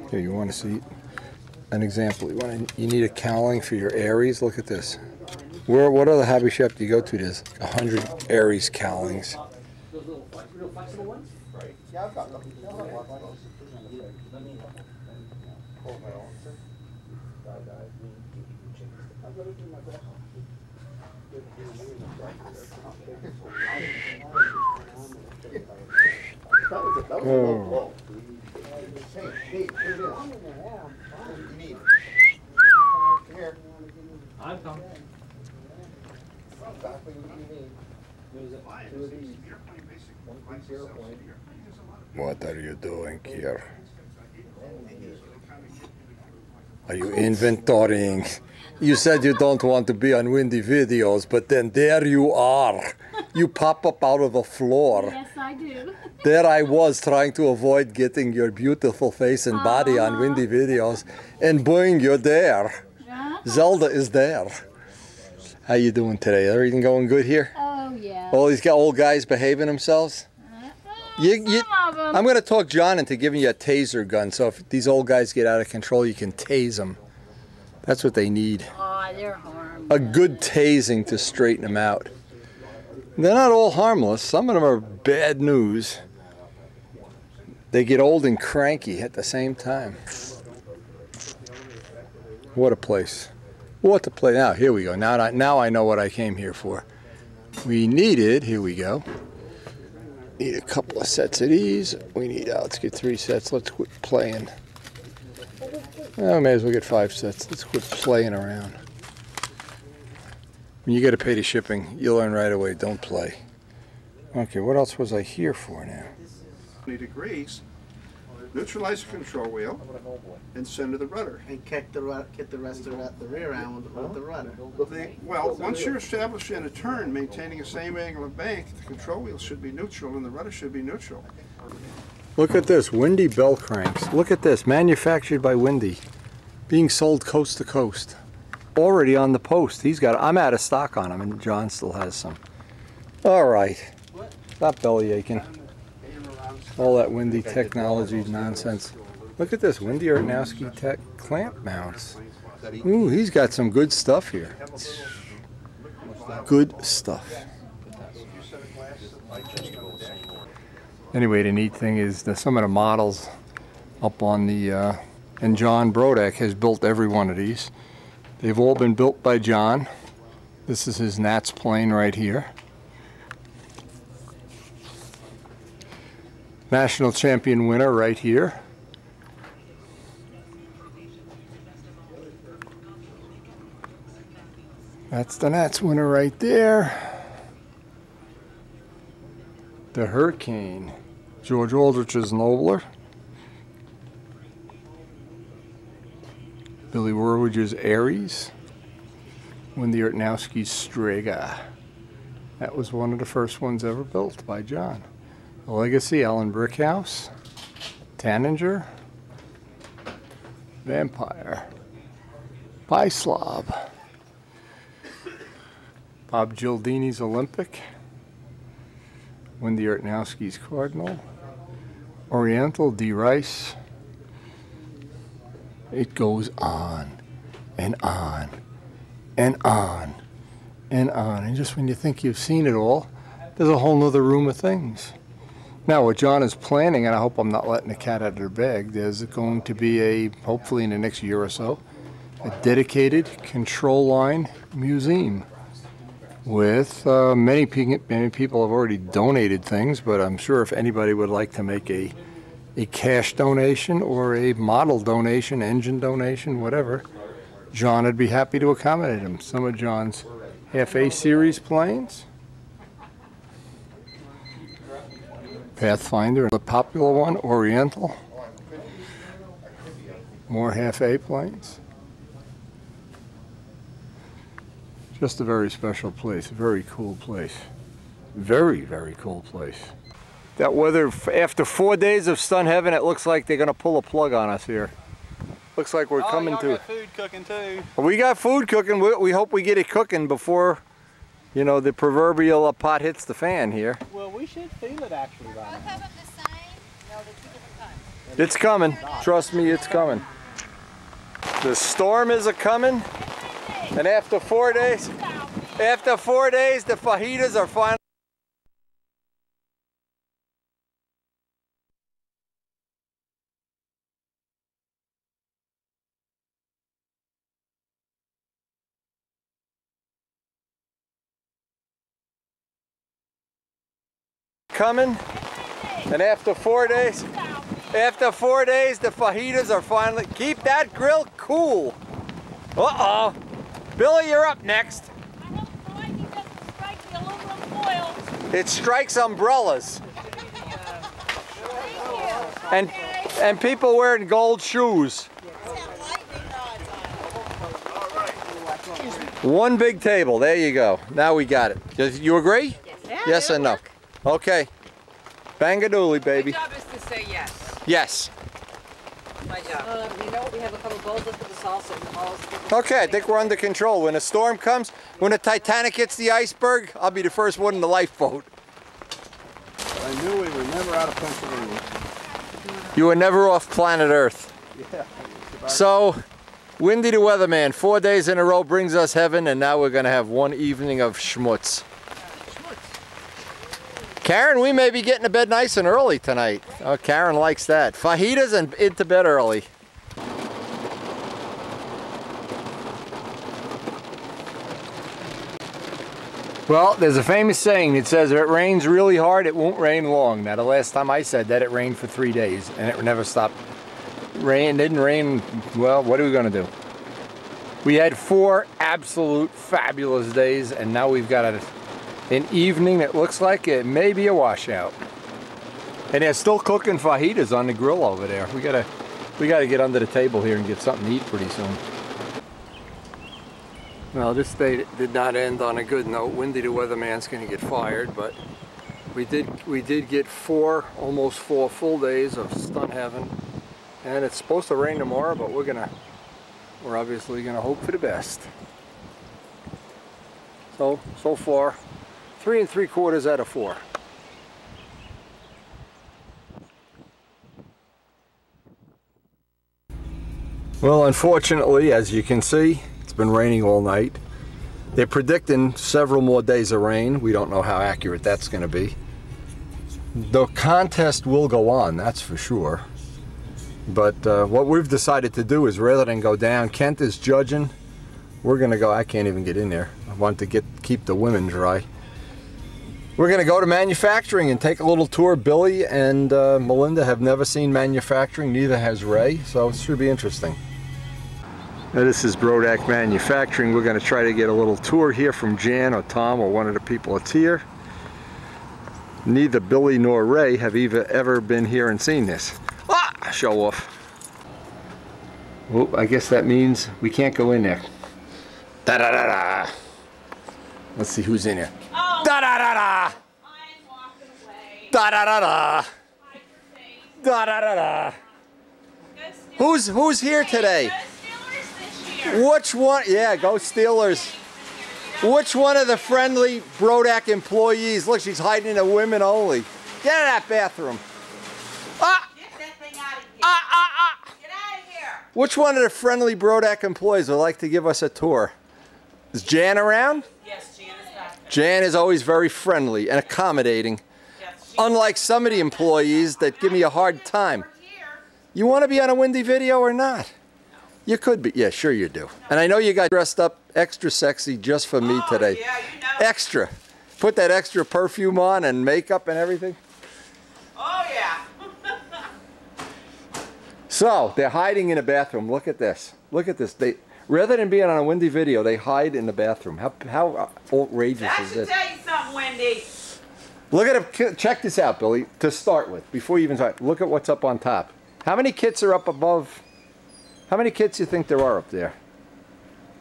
Here, you want to see an example. You need a cowling for your Aries. Look at this. What other hobby shop do you go to? There's 100 Aries cowlings. Oh. I've come. What are you doing here? Are you inventorying? You said you don't want to be on windy videos, but then there you are. You pop up out of the floor. Yes, I do. There I was trying to avoid getting your beautiful face and body on windy videos, and boing, you're there. Zelda is there. How you doing today? Everything going good here? Oh, yeah. All these old guys behaving themselves? Some of them. I'm going to talk John into giving you a taser gun, so if these old guys get out of control, you can tase them. That's what they need. Oh, they're harmless. A good tasing to straighten them out. They're not all harmless. Some of them are bad news. They get old and cranky at the same time. What a place. What a place. Now, here we go. Now I know what I came here for. We needed, here we go. Need a couple of sets of these. We need, let's get 3 sets. Let's quit playing. Well, may as well get 5 sets. Let's quit playing around. When you got to pay the shipping, you'll learn right away. Don't play. Okay, what else was I here for now? 20 degrees. Neutralize the control wheel and center the rudder. And kick the rest of the rear end with the rudder. Well, once you're established in a turn, maintaining the same angle of bank, the control wheel should be neutral and the rudder should be neutral. Look at this, Windy bell cranks. Look at this, manufactured by Windy. Being sold coast to coast. Already on the post. I'm out of stock on them, and John still has some. All right, stop belly aching. All that Windy technology nonsense. Look at this, Windy Arnowski Tech clamp mounts. Ooh, he's got some good stuff here. Good stuff. Anyway, the neat thing is that some of the models up on the, and John Brodak has built every one of these. They've all been built by John. This is his Nats plane right here. National champion winner right here. That's the Nats winner right there. The Hurricane. George Aldrich's Nobler. Billy Werwidge's Aries. Wendy Ortnowski's Strega. That was one of the first ones ever built by John. The Legacy Allen Brickhouse, Tanninger, Vampire, Pie Slob, Bob Gildini's Olympic, Wendy Ortnowski's Cardinal, Oriental D. Rice. It goes on and on and on and on. And just when you think you've seen it all, there's a whole nother room of things. Now what John is planning, and I hope I'm not letting the cat out of the bag, there's going to be hopefully in the next year or so, a dedicated control line museum with many people have already donated things, but I'm sure if anybody would like to make a cash donation or a model donation, engine donation, whatever, John would be happy to accommodate him. Some of John's half-A series planes, Pathfinder, the popular one, Oriental, more half-A planes. Just a very special place, a very cool place. Very, very cool place. That weather, after 4 days of stun heaven, it looks like they're gonna pull a plug on us here. Looks like we're coming to. Got food cooking too. We got food cooking. We hope we get it cooking before, you know, the proverbial pot hits the fan here. Well, we should feel it actually by now. It's coming. Trust me, it's coming. The storm is a-coming, and after 4 days, the fajitas are finally. Coming, and after 4 days, the fajitas are finally. Keep that grill cool. Uh-oh. Billy, you're up next. I hope the lightning doesn't strike the aluminum foil. It strikes umbrellas. And people wearing gold shoes. One big table. There you go. Now we got it. You agree? Yeah, yes and no. work. Okay. Bang-a-dooley, baby. My job is to say yes. Yes. My job. You know what? We have a couple bowls left of the salsa and the balls. Okay, I think we're under control. When a storm comes, when the Titanic hits the iceberg, I'll be the first one in the lifeboat. I knew we were never out of Pennsylvania. You were never off planet Earth. Yeah. So, Windy the Weatherman, 4 days in a row brings us heaven, and now we're going to have one evening of schmutz. Karen, we may be getting to bed nice and early tonight. Oh, Karen likes that. Fajitas and into bed early. Well, there's a famous saying that says if it rains really hard, it won't rain long. Now, the last time I said that, it rained for 3 days, and it never stopped. Rain didn't rain. Well, what are we going to do? We had 4 absolute fabulous days, and now we've got an evening that looks like it may be a washout. And they're still cooking fajitas on the grill over there. We gotta get under the table here and get something to eat pretty soon. Well, this day did not end on a good note. Windy the Weatherman's gonna get fired, but we did get almost four full days of stun heaven. And it's supposed to rain tomorrow, but we're obviously gonna hope for the best. So far, 3 3/4 out of 4. Well, unfortunately, as you can see, it's been raining all night. They're predicting several more days of rain. We don't know how accurate that's going to be. The contest will go on, that's for sure. But what we've decided to do is, rather than go down, Kent is judging. We're going to go. I can't even get in there. I want to keep the women dry. We're going to go to manufacturing and take a little tour. Billy and Melinda have never seen manufacturing, neither has Ray, so it should be interesting. Now, this is Brodak Manufacturing. We're going to try to get a little tour here from Jan or Tom or one of the people that's here. Neither Billy nor Ray have ever been here and seen this. Ah! Show off. Well, I guess that means we can't go in there. Da da da da. Let's see who's in here. Da da da da. Da da da da. Da da da da. Who's here today? Which one? Yeah, go Steelers. Which one of the friendly Brodak employees? Look, she's hiding in the women only. Get out of that bathroom. Ah! Get that thing out of here. Get out of here. Which one of the friendly Brodak employees would like to give us a tour? Is Jan around? Yes, Jan is back there. Jan is always very friendly and accommodating. Yes, unlike some of the employees that give me a hard time. You want to be on a windy video or not? You could be. Yeah, sure you do. And I know you got dressed up extra sexy just for me today. Yeah, you know. Extra. Put that extra perfume on and makeup and everything. Oh, yeah. So, they're hiding in a bathroom. Look at this. Look at this. They, rather than being on a windy video, they hide in the bathroom. How outrageous is this? I should tell you something, Wendy. Look at it. Check this out, Billy, to start with. Before you even start, look at what's up on top. How many kits are up above? How many kits do you think there are up there?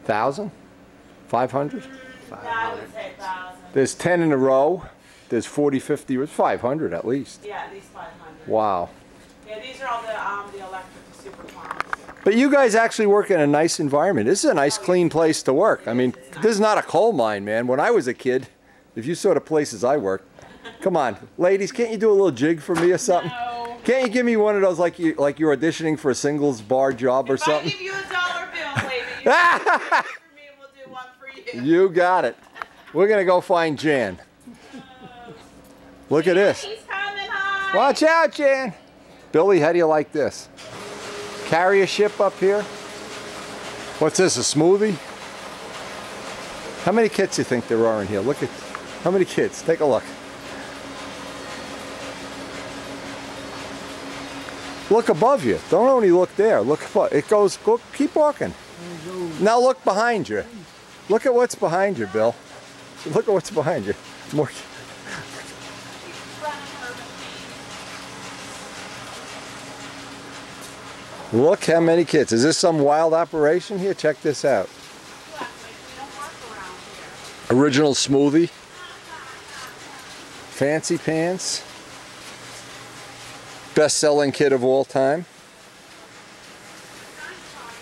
1,000? 500? I would say 1,000. There's 10 in a row. There's 40, 50, or 500 at least. Yeah, at least 500. Wow. Yeah, these are all the electric super farms. But you guys actually work in a nice environment. This is a nice, clean place to work. I mean, this is not a coal mine, man. When I was a kid, if you saw the places I worked, come on, ladies, can't you do a little jig for me or something? No. Can't you give me one of those like you're auditioning for a singles bar job or something? If I give you $1 bill, baby, you can do one for me and we'll do one for you. You got it. We're going to go find Jan. Look at this. He's coming, hi. Watch out, Jan. Billy, how do you like this? Carrier ship up here. What's this, a smoothie? How many kits do you think there are in here? Look at, how many kits? Take a look. Look above you. Don't only look there. Look above. It goes, go, keep walking. Now look behind you. Look at what's behind you, Bill. Look at what's behind you. More. Look how many kits. Is this some wild operation here? Check this out. Original smoothie. Fancy pants. Best-selling kit of all time.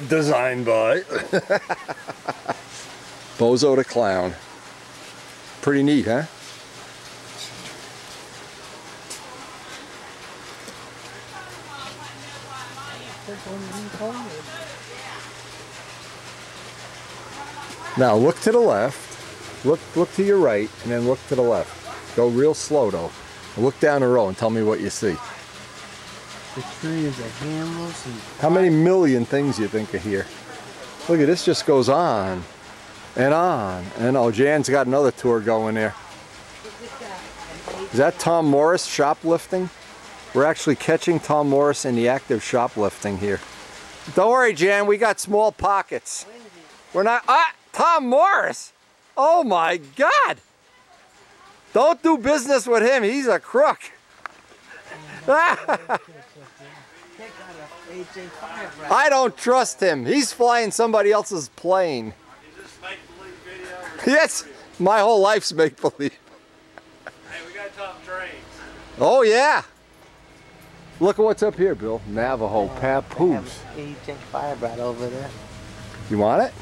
Designed by Bozo the Clown. Pretty neat, huh? Now look to the left, look to your right, and then look to the left. Go real slow though. Look down the row and tell me what you see. The tree is a handless and... How many million things you think are here? Look at this, just goes on and on. And oh, Jan's got another tour going there. Is that Tom Morris shoplifting? We're actually catching Tom Morris in the act of shoplifting here. Don't worry, Jan, we got small pockets. We're not, Tom Morris! Oh my God! Don't do business with him, he's a crook. I don't trust him. He's flying somebody else's plane. Is this make-believe video? Yes, my whole life's make-believe. Hey, we got top trains. Oh yeah. Look at what's up here, Bill. Navajo papoose. You take fire right over there. You want it?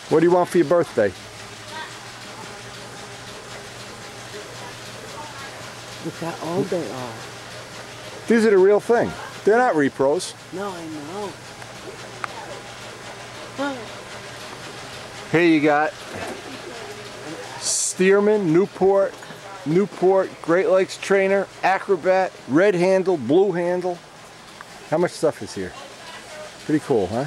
What do you want for your birthday? Look how old they are. These are the real thing. They're not repros. No, I know. Here you got Stearman, Newport, Great Lakes Trainer, Acrobat, red handle, blue handle. How much stuff is here? Pretty cool, huh?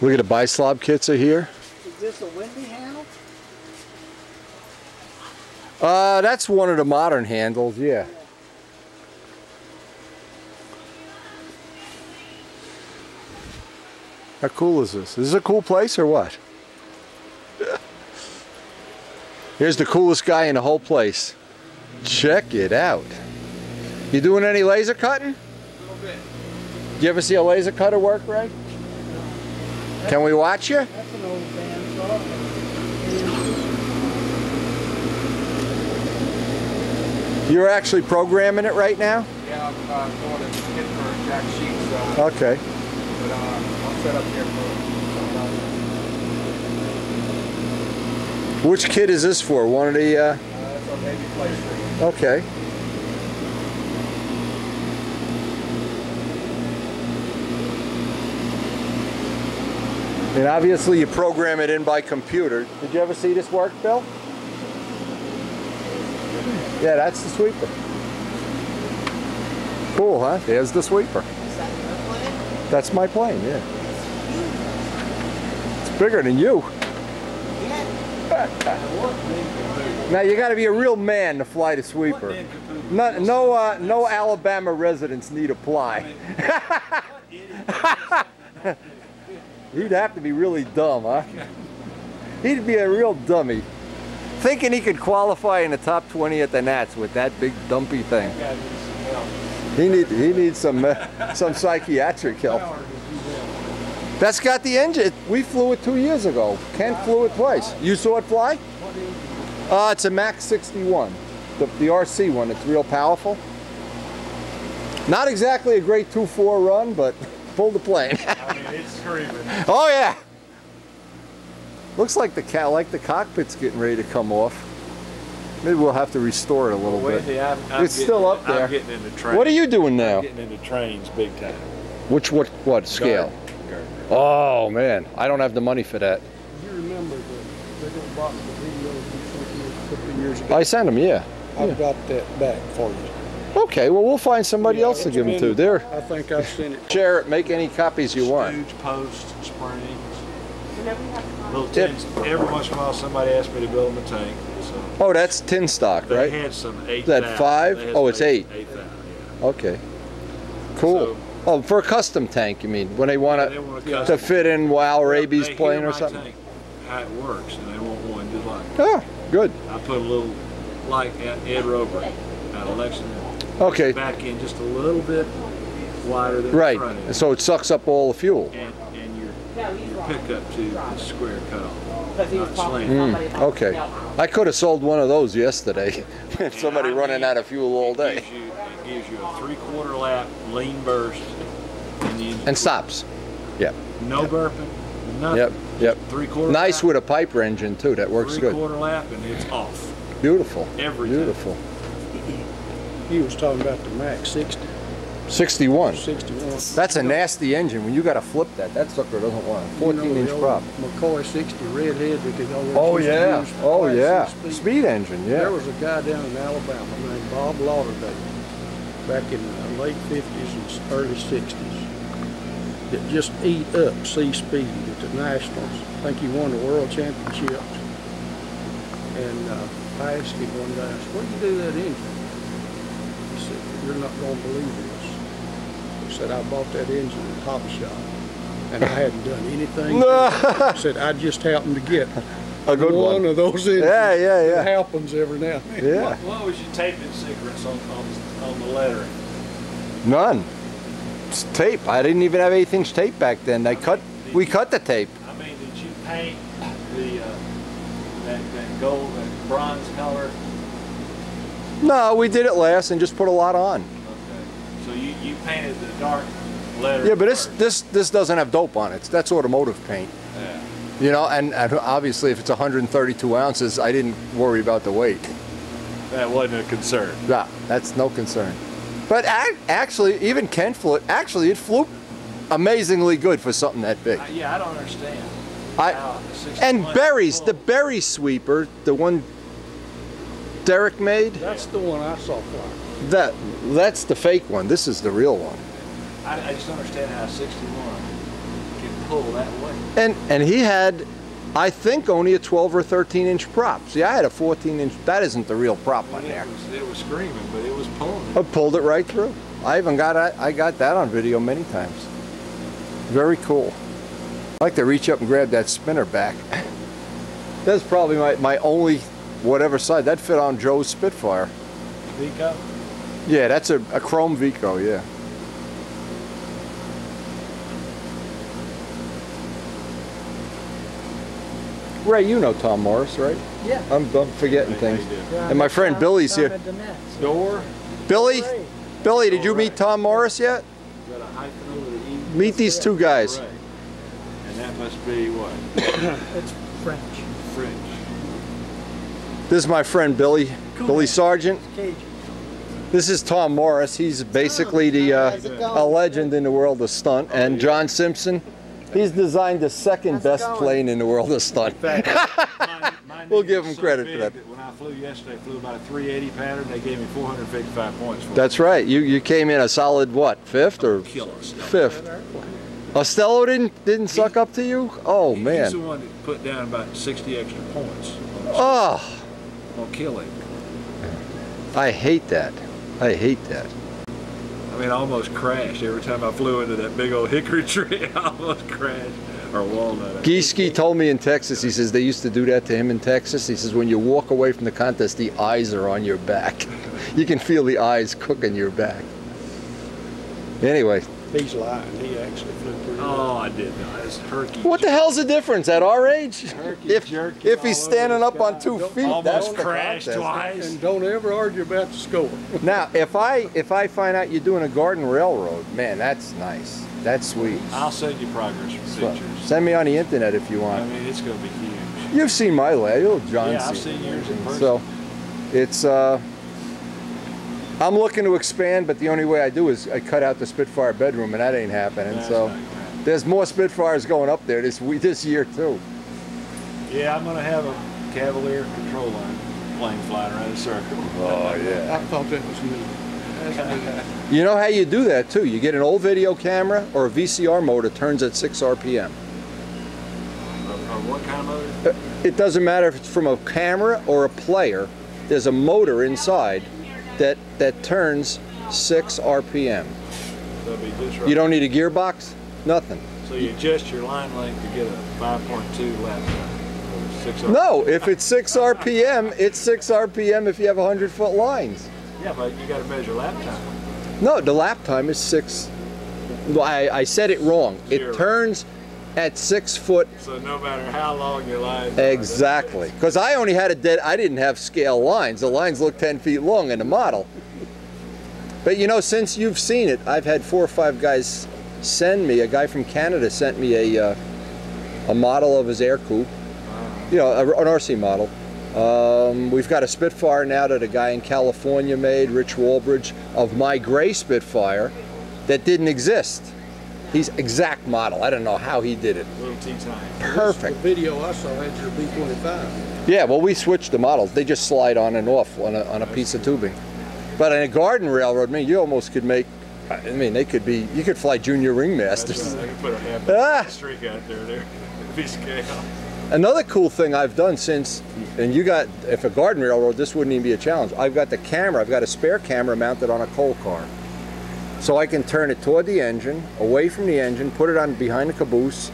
Look at the bi-slob kits are here. Is this a windy handle? That's one of the modern handles, yeah. How cool is this? Is this a cool place or what? Here's the coolest guy in the whole place. Check it out. You doing any laser cutting? A little bit. You ever see a laser cutter work, Ray? Can we watch you? That's an old bandsaw. You're actually programming it right now? Yeah, I'm going to hit for jack sheets. Okay. But I'll set up here for Which kit is this for? One of the... that's on Mayday Play Street. Okay. And obviously you program it in by computer. Did you ever see this work, Bill? Yeah, that's the sweeper. Cool, huh? There's the sweeper. That's my plane, yeah. It's bigger than you. Now you got to be a real man to fly the sweeper. No Alabama residents need apply. He'd have to be really dumb, huh? He'd be a real dummy. Thinking he could qualify in the top 20 at the Nats with that big dumpy thing. He needs some psychiatric help. That's got the engine. We flew it 2 years ago. Ken flew it twice. You saw it fly? It's a Max 61, the RC one. It's real powerful. Not exactly a great 2.4 run, but pulled the plane. I mean, it's screaming. Oh yeah. Looks like the cockpit's getting ready to come off. Maybe we'll have to restore it a little bit. It's still up there. I'm getting into trains. What are you doing now? I'm getting into trains big time. What scale? Oh man, I don't have the money for that. You remember the little box of videos you sent me a couple of years ago? I sent them, yeah. I've got that back for you. Okay, well we'll find somebody else to give them to. There. I think I've seen it. Share it. Make any copies you want. Huge posts, springs, little tins. Every once in a while, somebody asks me to build them a tank. So oh, that's tin stock, they right? had some 8,000. Is that 5? Oh, it's 8. 8,000. Yeah. Okay. Cool. So, oh, for a custom tank, you mean? When they want to fit in Wow Raby's plane or something? Tank, how it works, and they want one just like it. Oh, good. I put a little, like Ed Rover out of Lexington. Okay. Back in just a little bit wider than right. the front end. So it sucks up all the fuel. And your pickup tube is square cut off, not slanted. Okay. I could have sold one of those yesterday. Somebody running out of fuel all day. It gives you a 3/4 lap lean burst. And stops. Yep. No burping, nothing. Yep. 3/4 nice lap. With a piper engine too. That works good. 3/4 lap and it's off. Beautiful. Everything. Beautiful. He was talking about the Max 60. 61. 61. That's a nasty engine. When you got to flip that sucker doesn't want a 14-inch prop. McCoy 60 redhead that could always Oh yeah. Oh yeah. Speed engine. Yeah. There was a guy down in Alabama named Bob Lauderdale back in the late 50s and early 60s that just eat up C-Speed at the Nationals. I think he won the World Championships. And I asked him one day, I said, where did you do that engine? He said, you're not going to believe this. He said, I bought that engine at the Hobby Shop and I hadn't done anything. He said, I just happened to get a good one of those engines. Yeah. It happens every now and then. Yeah. What was your taping secrets on the lettering? None. It's tape. I didn't even have 8-inch tape back then. We cut the tape. I mean, did you paint that gold and bronze color? No, we did it last and just put a lot on. Okay. So you painted the dark lettering. Yeah, but this doesn't have dope on it. That's automotive paint. Yeah. You know, and obviously if it's 132 ounces, I didn't worry about the weight. That wasn't a concern. Yeah, that's no concern. But actually, even Ken flew it. Actually, it flew amazingly good for something that big. Yeah, I don't understand. And Berry's, the Berry sweeper, the one Derek made. That's the one I saw fly. That's the fake one. This is the real one. I just don't understand how 61 can pull that way. And he had, I think, only a 12 or 13-inch prop. See, I had a 14-inch. That isn't the real prop on there. It was screaming, but it was pulling it. I pulled it right through. I got that on video many times. Very cool. I like to reach up and grab that spinner back. That's probably my only whatever side. That'd fit on Joe's Spitfire. Vico? Yeah, that's a chrome Vico, yeah. Ray, you know Tom Morris, right? Yeah. I'm forgetting things. Yeah, And my friend Billy's here. Door? Billy? Billy, did you meet Tom Morris yet? Got a hyphen over the E. Meet these two guys. Ray. And that must be what? It's French. French. This is my friend Billy, Billy Sargent. Cajun. This is Tom Morris. He's basically a legend in the world of stunt. And John Simpson, he's designed the second best plane in the world of stunt. We'll give him credit for that. When I flew yesterday, I flew about a 380 pattern. They gave me 455 points for it. That's right. You came in a solid what, fifth or fifth? Ostello didn't suck up to you? Oh man. He's the one that put down about 60 extra points. Oh. On killing. I hate that. I hate that. I mean, I almost crashed every time I flew into that big old hickory tree. I almost crashed. Or walnut. Gieske told me in Texas, he says they used to do that to him in Texas. He says when you walk away from the contest, the eyes are on your back. You can feel the eyes cooking your back. Anyway. He's lying. He actually flew pretty well. Oh, I did not. It's herky. What the hell's the difference at our age? Jerky If he's standing up on 2 feet, that's almost the crashed contest. twice. And don't ever argue about the score. Now, if I find out you're doing a garden railroad, man, that's nice. That's sweet. I'll send you progress pictures. Send me on the internet if you want. I mean, it's going to be huge. You've seen my layout, John. Yeah, I've seen yours in person. So, it's I'm looking to expand, but the only way I do is I cut out the Spitfire bedroom, and that ain't happening. That's so, not gonna happen. there's more Spitfires going up there this year too. Yeah, I'm going to have a Cavalier control line plane flying around the circle. Oh yeah. I thought that was neat. That's neat. You know how you do that too? You get an old video camera or a VCR motor, turns at 6 RPM. What kind of motor? It doesn't matter if it's from a camera or a player. There's a motor inside that turns 6 RPM. That'd be just right. You don't need a gearbox? Nothing. So you adjust your line length to get a 5.2 lap time. 6 No, if it's 6 RPM, it's 6 RPM if you have 100-foot lines. Yeah, but you got to measure lap time. No, the lap time is 6. Well, I said it wrong. Zero. It turns at 6 foot. So no matter how long your lines Exactly. Because I only had I didn't have scale lines. The lines look 10 feet long in the model. But you know, since you've seen it, I've had 4 or 5 guys send me. A guy from Canada sent me a model of his air coupe. You know, an RC model. We've got a Spitfire now that a guy in California made, Rich Walbridge, of my gray Spitfire that didn't exist. He's exact model. I don't know how he did it. Little T-time. Perfect. The video I saw had your B-25. Yeah, well, we switched the models. They just slide on and off on a piece of tubing. But in a garden railroad, I mean, you almost could make, I mean, they could be, you could fly junior ringmasters. Right. They could put a half streak out there. It'd be scale. Another cool thing I've done since, and you got, if a garden railroad, this wouldn't even be a challenge. I've got the camera, I've got a spare camera mounted on a coal car. So I can turn it toward the engine, away from the engine, put it on behind the caboose,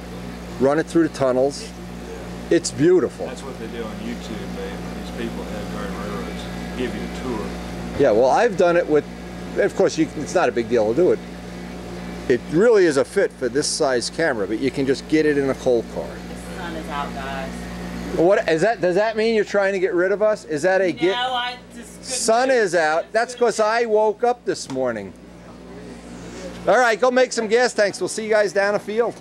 run it through the tunnels. It's beautiful. That's what they do on YouTube. These people that have garden railroads give you a tour. Yeah, well, I've done it with, of course, it's not a big deal to do it. It really is a fit for this size camera, but you can just get it in a coal car. The sun is out, guys. What is that? Does that mean you're trying to get rid of us? Is that a No, get? I just Sun is out. That's because I woke up this morning. All right, go make some gas tanks. We'll see you guys down the field.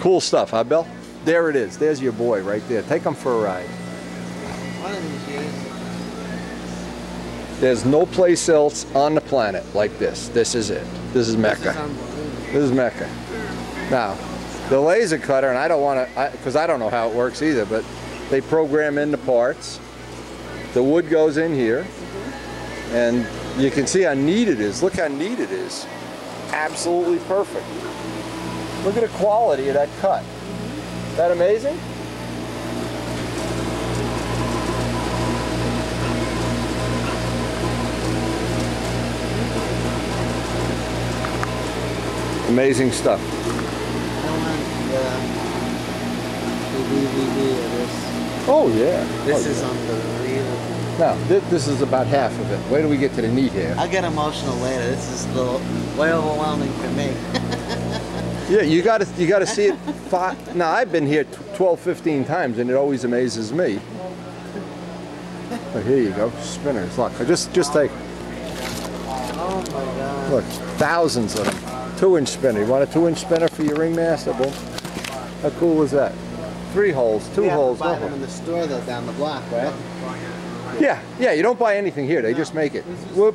Cool stuff, huh, Bill? There it is. There's your boy right there. Take him for a ride. One of these years. There's no place else on the planet like this. This is it. This is Mecca. This is Mecca. Now, the laser cutter, and I don't want to, because I don't know how it works either, but they program in the parts. The wood goes in here, and you can see how neat it is. Look how neat it is. Absolutely perfect. Look at the quality of that cut. Is that amazing? Amazing stuff. I want the DVD of this. Oh yeah. This Oh, is yeah. unbelievable. Now, this is about half of it. Wait till we get to the neat half. I'll get emotional later. This is a little way overwhelming for me. Yeah, you gotta see it. Now, I've been here 12, 15 times, and it always amazes me. But here you go, spinners. Look, just take. Oh my God. Look, thousands of them. 2-inch spinner. You want a 2-inch spinner for your ringmaster? Boom. How cool was that? 3 holes, 2 holes. You buy them in the store though, down the block, right? Yeah. You don't buy anything here. They just make it. We'll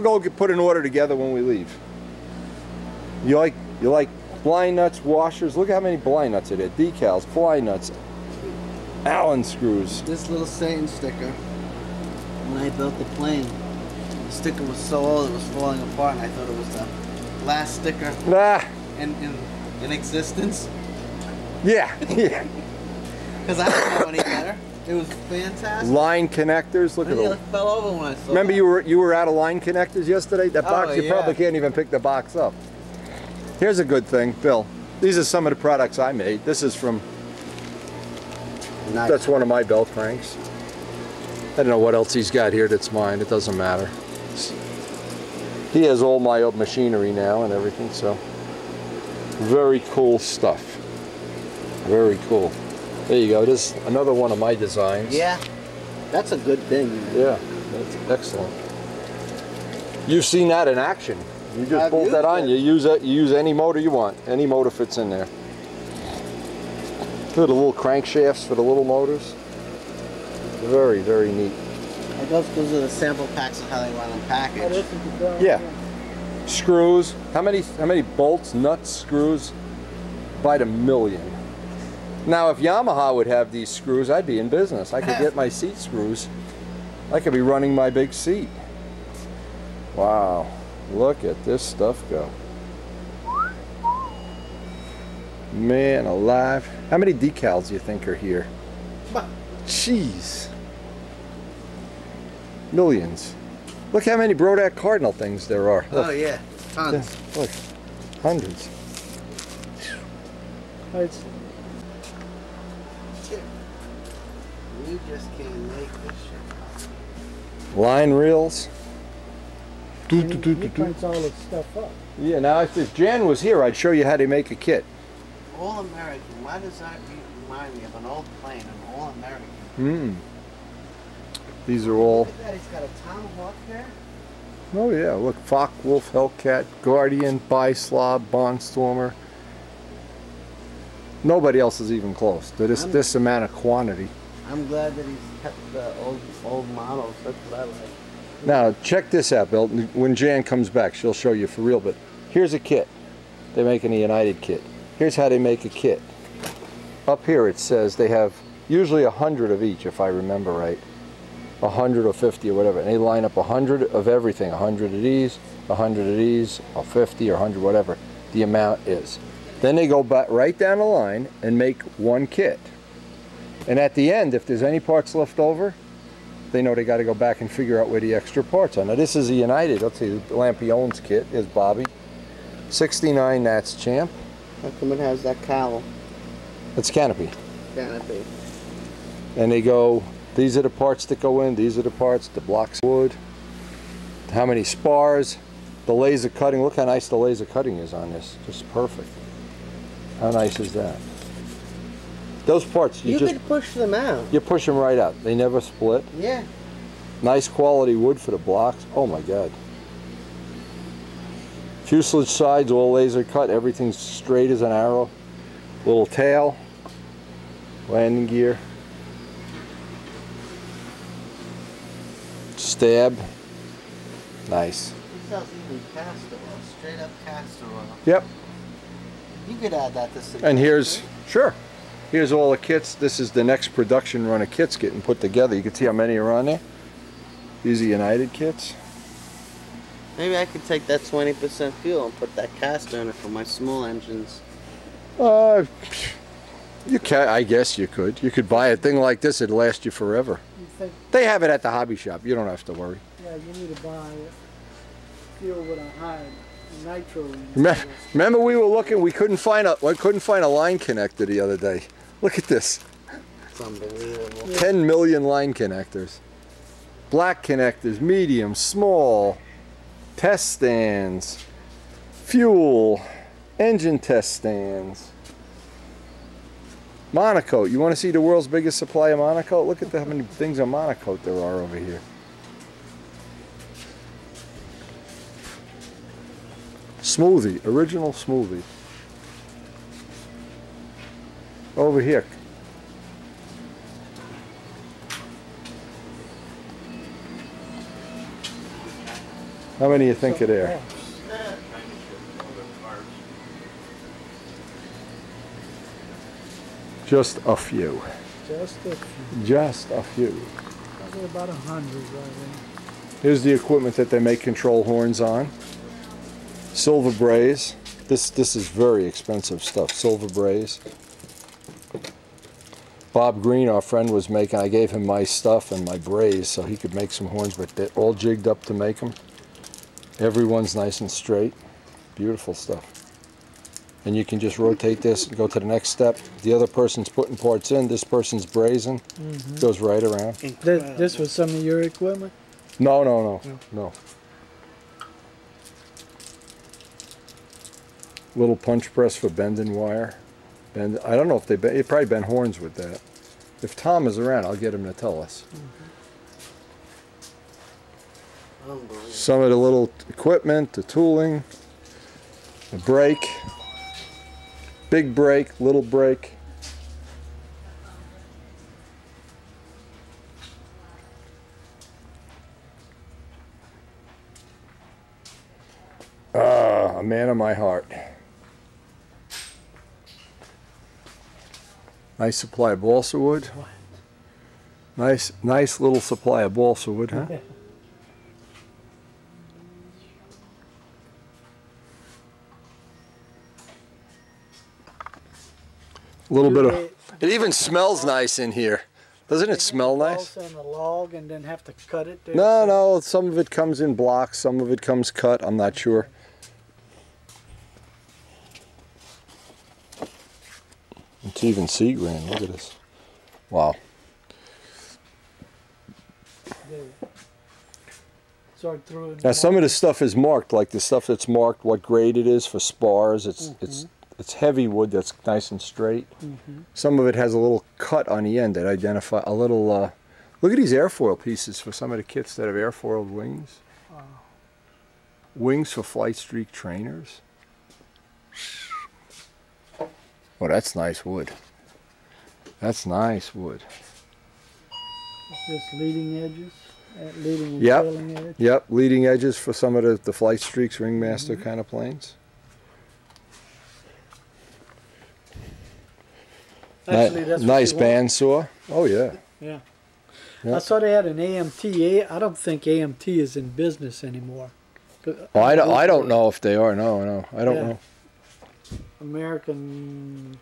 go put an order together when we leave. You like blind nuts, washers. Look how many blind nuts are there. Decals, blind nuts, Allen screws. This little Satan sticker. When I built the plane, the sticker was so old it was falling apart, and I thought it was the last sticker in existence. Yeah. Because I didn't know any better. It was fantastic. Line connectors. Look at I those. fell over when I saw Remember that. you were out of line connectors yesterday? That box, you probably can't even pick the box up. Here's a good thing, Bill. These are some of the products I made. This is from, that's one of my belt cranks. I don't know what else he's got here that's mine. It doesn't matter. He has all my old machinery now and everything, so very cool stuff. Very cool. There you go. This is another one of my designs. Yeah, that's a good thing. Yeah, that's excellent. You've seen that in action. You just bolt that on. You use any motor you want. Any motor fits in there. Look at the little crankshafts for the little motors. Very, very neat. I guess those are the sample packs of how they want them packaged. Yeah. Screws. How many bolts, nuts, screws? By the million. Now, if Yamaha would have these screws, I'd be in business. I could get my seat screws. I could be running my big seat. Wow. Look at this stuff go. Man alive. How many decals do you think are here? Jeez. Millions. Look how many Brodak Cardinal things there are. Look. Oh yeah, tons. Yeah, look, hundreds. You just can't make this shit. Line reels. He prints all this stuff up. Yeah, now if Jan was here, I'd show you how to make a kit. All American. Why does that remind me of an old plane? An all American. These are all. Look at that. He's got a tomahawk there. Oh yeah, look, Fock, Wolf, Hellcat, Guardian, Bislav, Barnstormer. Nobody else is even close to this amount of quantity. I'm glad that he's kept the old models. That's what I like. Now check this out, Bill. When Jan comes back, she'll show you for real. But here's a kit. They're making a United kit. Here's how they make a kit. Up here it says they have usually 100 of each, if I remember right. 100 or 50 or whatever. And they line up 100 of everything. 100 of these, 100 of these, or 50 or 100, whatever the amount is. Then they go back right down the line and make one kit. And at the end, if there's any parts left over, they know they got to go back and figure out where the extra parts are. Now this is a United. Let's see, the Lampion's kit is Bobby. 69 Nats Champ. How come it has that cowl? It's canopy. Canopy. And they go, these are the parts that go in, these are the parts, the blocks of wood, how many spars, the laser cutting. Look how nice the laser cutting is on this. Just perfect. How nice is that? Those parts, you just could push them out. You push them right out. They never split. Yeah. Nice quality wood for the blocks. Oh my God. Fuselage sides all laser cut. Everything's straight as an arrow. Little tail. Landing gear. Stab. Nice. He sells even castor oil, straight up castor oil. Yep. You could add that to some. And here's, sure. Here's all the kits. This is the next production run of kits getting put together. You can see how many are on there. These are United kits. Maybe I could take that 20% fuel and put that castor in it for my small engines. You can. I guess you could. You could buy a thing like this. It'd last you forever. They have it at the hobby shop. You don't have to worry. Yeah, you need to buy fuel with a high nitro. Remember we were looking. We couldn't find a line connector the other day. Look at this. unbelievable. 10 million line connectors. Black connectors, medium, small, test stands, fuel, engine test stands. Monocoat. You want to see the world's biggest supply of monocoat? Look at how many things on monocoat there are over here. Smoothie, original smoothie. Over here. How many do you think are there? Just a few. Just a few. Just a few. Probably about 100 right there. Here's the equipment that they make control horns on. Silver braze. This is very expensive stuff. Silver braze. Bob Green, our friend, was making. I gave him my stuff and my braze so he could make some horns, but they're all jigged up to make them. Everyone's nice and straight. Beautiful stuff. And you can just rotate this and go to the next step. The other person's putting parts in. This person's brazing. Goes right around. This was some of your equipment? No. Little punch press for bending wire. I don't know if they probably bend horns with that. If Tom is around, I'll get him to tell us. Some of the little equipment, the tooling, the brake. Big brake, little brake. A man of my heart. Nice supply of balsa wood. Nice little supply of balsa wood, huh? A little bit of. It even smells nice in here. Doesn't it smell nice? On a log and then have to cut it? No. Some of it comes in blocks. Some of it comes cut. I'm not sure. It's even sea grain. Look at this. Wow. Now some of the stuff is marked, like the stuff that's marked, what grade it is for spars. It's heavy wood that's nice and straight. Some of it has a little cut on the end that identify a little. Look at these airfoil pieces for some of the kits that have airfoiled wings. Wings for flight streak trainers. Oh, that's nice wood. That's nice wood. Just leading edges, leading and trailing edge. Yep, leading edges for some of the flight streaks, ringmaster kind of planes. Actually, that's nice bandsaw. Oh yeah. Yeah. I saw they had an AMT. I don't think AMT is in business anymore. Oh, I don't know if they are. No, I don't know. American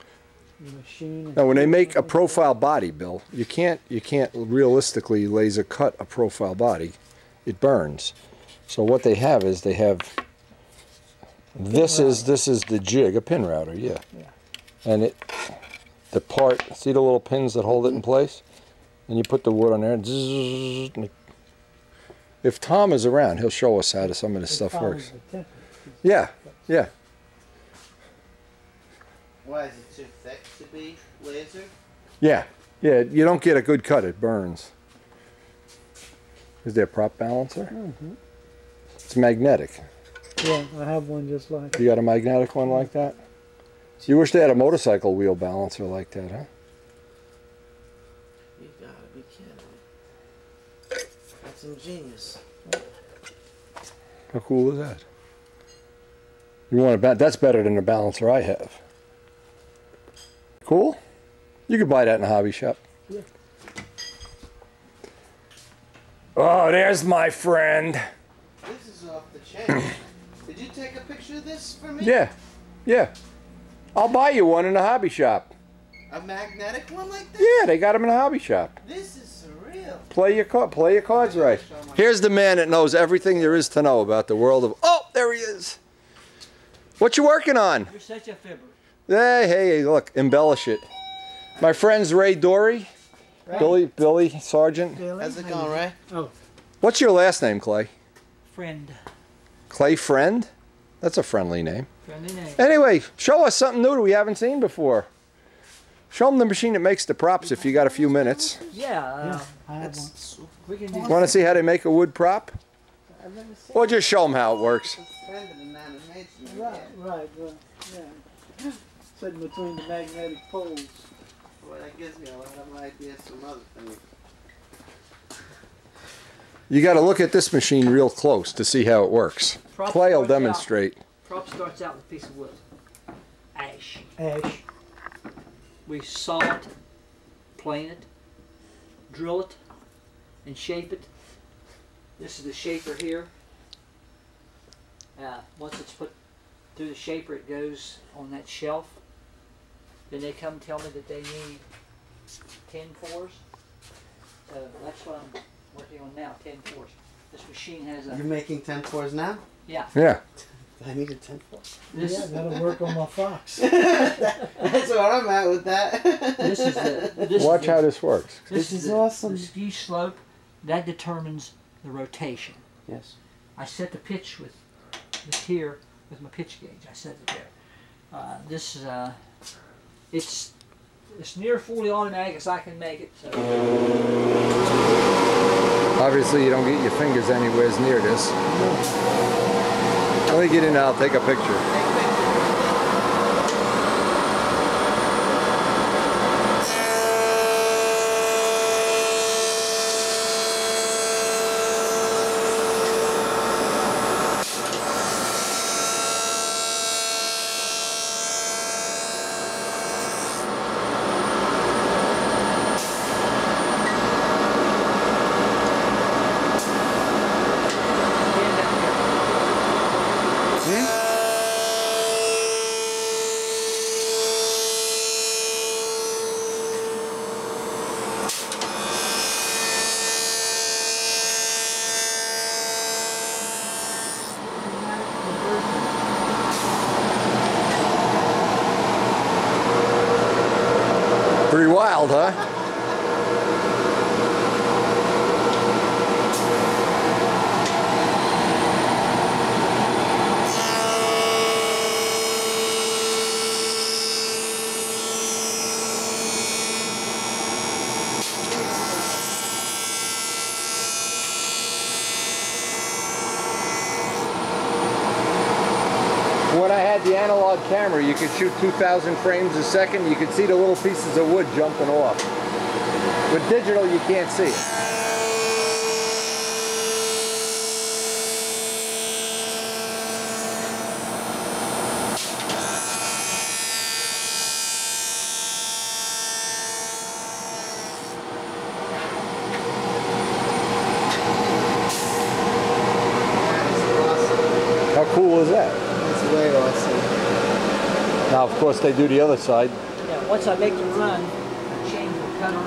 machine. Now, when they make a profile body, Bill, you can't realistically laser cut a profile body. It burns. So what they have is this is the jig, a pin router, yeah. And the part, see the little pins that hold it in place? And you put the wood on there. And if Tom is around, he'll show us how some of this stuff works. Yeah. Why, is it too thick to be laser? Yeah, you don't get a good cut, it burns. Is there a prop balancer? It's magnetic. Yeah, I have one just like that. You got a magnetic one like that? You wish they had a motorcycle wheel balancer like that, huh? You gotta be kidding me. That's ingenious. How cool is that? You want that's better than the balancer I have. Cool? You could buy that in a hobby shop. Yeah. Oh, there's my friend. This is off the chain. Did you take a picture of this for me? Yeah. I'll buy you one in a hobby shop. A magnetic one like that? Yeah, they got them in a hobby shop. This is surreal. Play your cards right. Here's the man that knows everything there is to know about the world of... Oh, there he is. What you working on? You're such a fibber. Hey, look, embellish it. My friend's Ray Dory. Billy Sargent. How's it going, Ray? Oh. What's your last name, Clay? Friend. Clay Friend? That's a friendly name. Friendly name. Anyway, show us something new that we haven't seen before. Show them the machine that makes the props if you got a few minutes. Yeah. We can do. Want to see how they make a wood prop? Or just show them how it works. Right. Yeah. Sitting between the magnetic poles. Boy, that gives me a lot of ideas from other things. You got to look at this machine real close to see how it works. Clay will demonstrate. Prop starts out with a piece of wood. Ash. We saw it, plane it, drill it, and shape it. This is the shaper here. Once it's put through the shaper, it goes on that shelf. Then they come tell me that they need 10-4s. That's what I'm working on now, 10-4s. This machine has a... You're making 10-4s now? Yeah. Yeah. I need a 10-4. Yeah, that'll work on my Fox. That's where I'm at with that. This is the... Watch how this works. This is awesome. The ski slope, that determines the rotation. Yes. I set the pitch with here with my pitch gauge. I set it there. This is it's near fully automatic as I can make it. So. Obviously, you don't get your fingers anywhere near this. Let me get in and I'll take a picture. Pretty wild, huh? When I had the analog camera, you could shoot 2,000 frames a second. You could see the little pieces of wood jumping off. With digital, you can't see it. How cool is that? It's way awesome. Now, of course, they do the other side. Yeah, once I make the run, I change the cutter.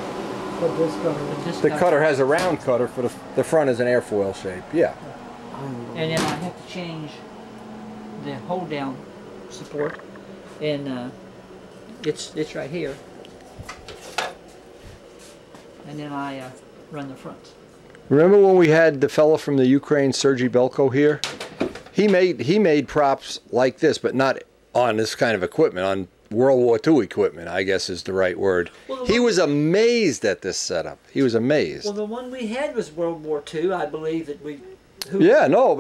Put this cutter. The cutter has a round cutter for the front is an airfoil shape. Yeah. And then I have to change the hold down support, and it's right here. And then I run the front. Remember when we had the fellow from the Ukraine, Sergei Belko, here? He made props like this, but not on this kind of equipment, on World War II equipment, I guess is the right word. Well, he was amazed at this setup. He was amazed. Well, the one we had was World War II, I believe that we. Yeah, no,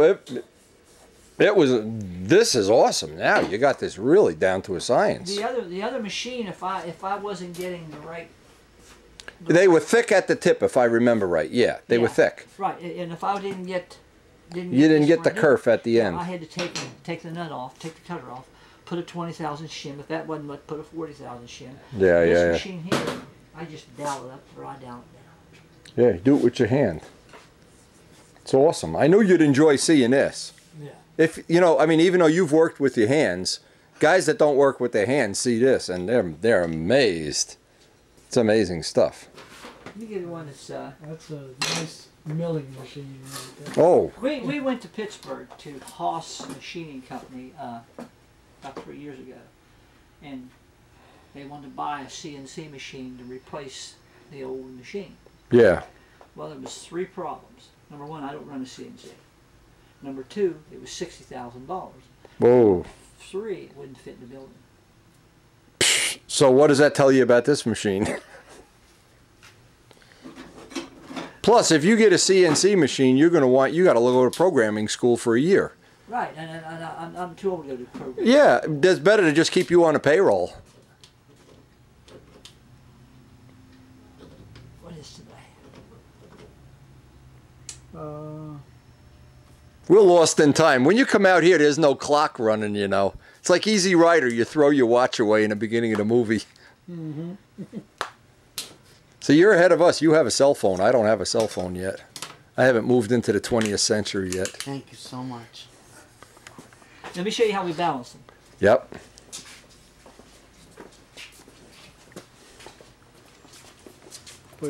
it was. This is awesome. Now you got this really down to a science. The other machine, if I wasn't getting the right. They were thick at the tip, if I remember right. Yeah, they were thick. Right, and if I didn't get the kerf at the end. I had to take the nut off, take the cutter off, put a 20,000 shim. If that wasn't much, put a 40,000 shim. Yeah, this machine here, I just dial it up or I dial it down. Yeah, do it with your hand. It's awesome. I knew you'd enjoy seeing this. Yeah. If I mean, even though you've worked with your hands, guys that don't work with their hands see this and they're amazed. It's amazing stuff. Let me get one that's. That's a nice milling machine right there. Oh. We went to Pittsburgh to Haas Machining Company about 3 years ago, and they wanted to buy a CNC machine to replace the old machine. Yeah. Well, there was 3 problems. Number 1, I don't run a CNC. Number 2, it was $60,000. Whoa. 3, it wouldn't fit in the building. So what does that tell you about this machine? Plus, if you get a CNC machine, you got to go to programming school for a year. Right, and I'm too old to go to program. Yeah, it's better to just keep you on a payroll. What is today? We're lost in time. When you come out here, there's no clock running, you know. It's like Easy Rider. You throw your watch away in the beginning of the movie. Mm-hmm. So you're ahead of us. You have a cell phone. I don't have a cell phone yet. I haven't moved into the 20th century yet. Thank you so much. Let me show you how we balance them. Yep.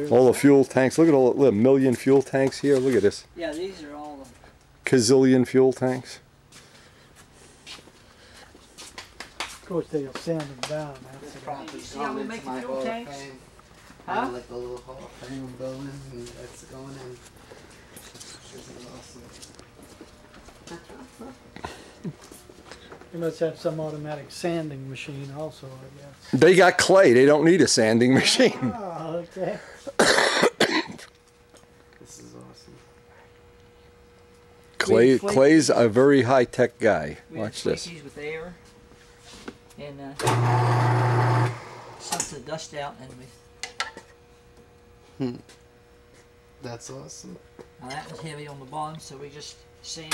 All the fuel tanks. Look at all the million fuel tanks here. Look at this. Yeah, these are all the... Gazillion fuel tanks. Of course, they'll sand them down. You see how we make the fuel tanks? Huh? Like a little Hall of Fame building, and that's going in. This is awesome. You must have some automatic sanding machine also, I guess. They got clay. They don't need a sanding machine. Oh, okay. This is awesome. Clay's a very high-tech guy. Watch this. These with air, and sucks the dust out, and we... That's awesome. Now that was heavy on the bottom, so we just sand.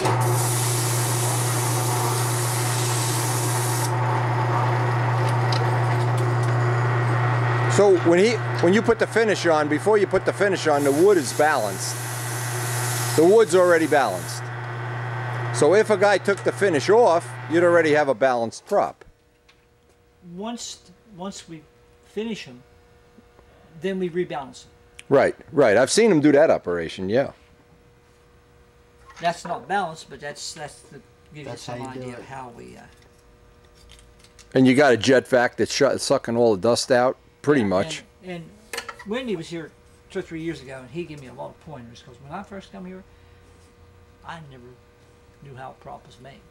So when you put the finish on, before you put the finish on, the wood is balanced. The wood's already balanced. So if a guy took the finish off, you'd already have a balanced prop. Once we finish them, then we rebalance them. Right, right. I've seen him do that operation, yeah. That's not balanced, but that's gives you some idea of how we. And you got a jet vac that's sucking all the dust out, pretty much. And Wendy was here 2 or 3 years ago, and he gave me a lot of pointers because when I first come here, I never knew how a prop was made.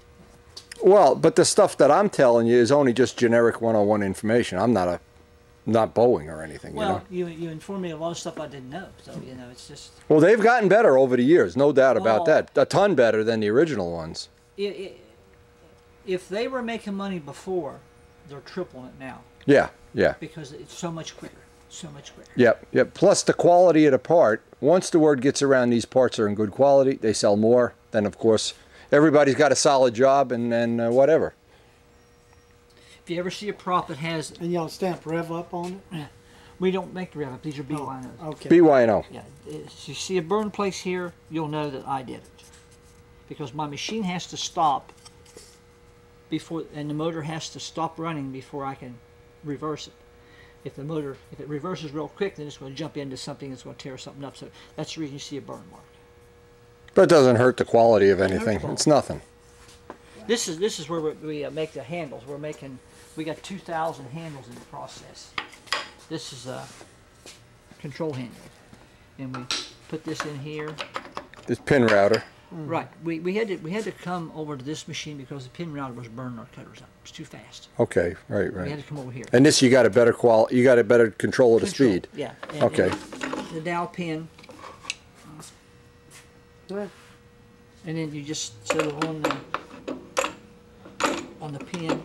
Well, but the stuff that I'm telling you is only just generic 101 information. I'm not Boeing or anything. Well, you know? you informed me of a lot of stuff I didn't know, so you know it's just. Well, they've gotten better over the years, no doubt about that. A ton better than the original ones. If they were making money before, they're tripling it now. Yeah, yeah. Because it's so much quicker, so much quicker. Yep, yep. Plus the quality of the part. Once the word gets around these parts are in good quality, they sell more. Then of course, everybody's got a solid job and whatever. If you ever see a prop that has... And y'all stamp Rev Up on it? We don't make the Rev Up. These are BYNOs. Oh, okay. BYNO. Yeah. If you see a burn place here, you'll know that I did it. Because my machine has to stop before, and the motor has to stop running before I can reverse it. If it reverses real quick, then it's going to jump into something that's going to tear something up. So that's the reason you see a burn mark. But it doesn't hurt the quality of anything. It's nothing. This is where we make the handles. We got 2,000 handles in the process. This is a control handle, and we put this in here. This pin router. Right. We had to come over to this machine because the pin router was burning our cutters up. It's too fast. Okay, right, right. We had to come over here. And this you got a better quality. You got a better control of the speed. Yeah. And, okay. And the dowel pin. And then you just set it on the pin,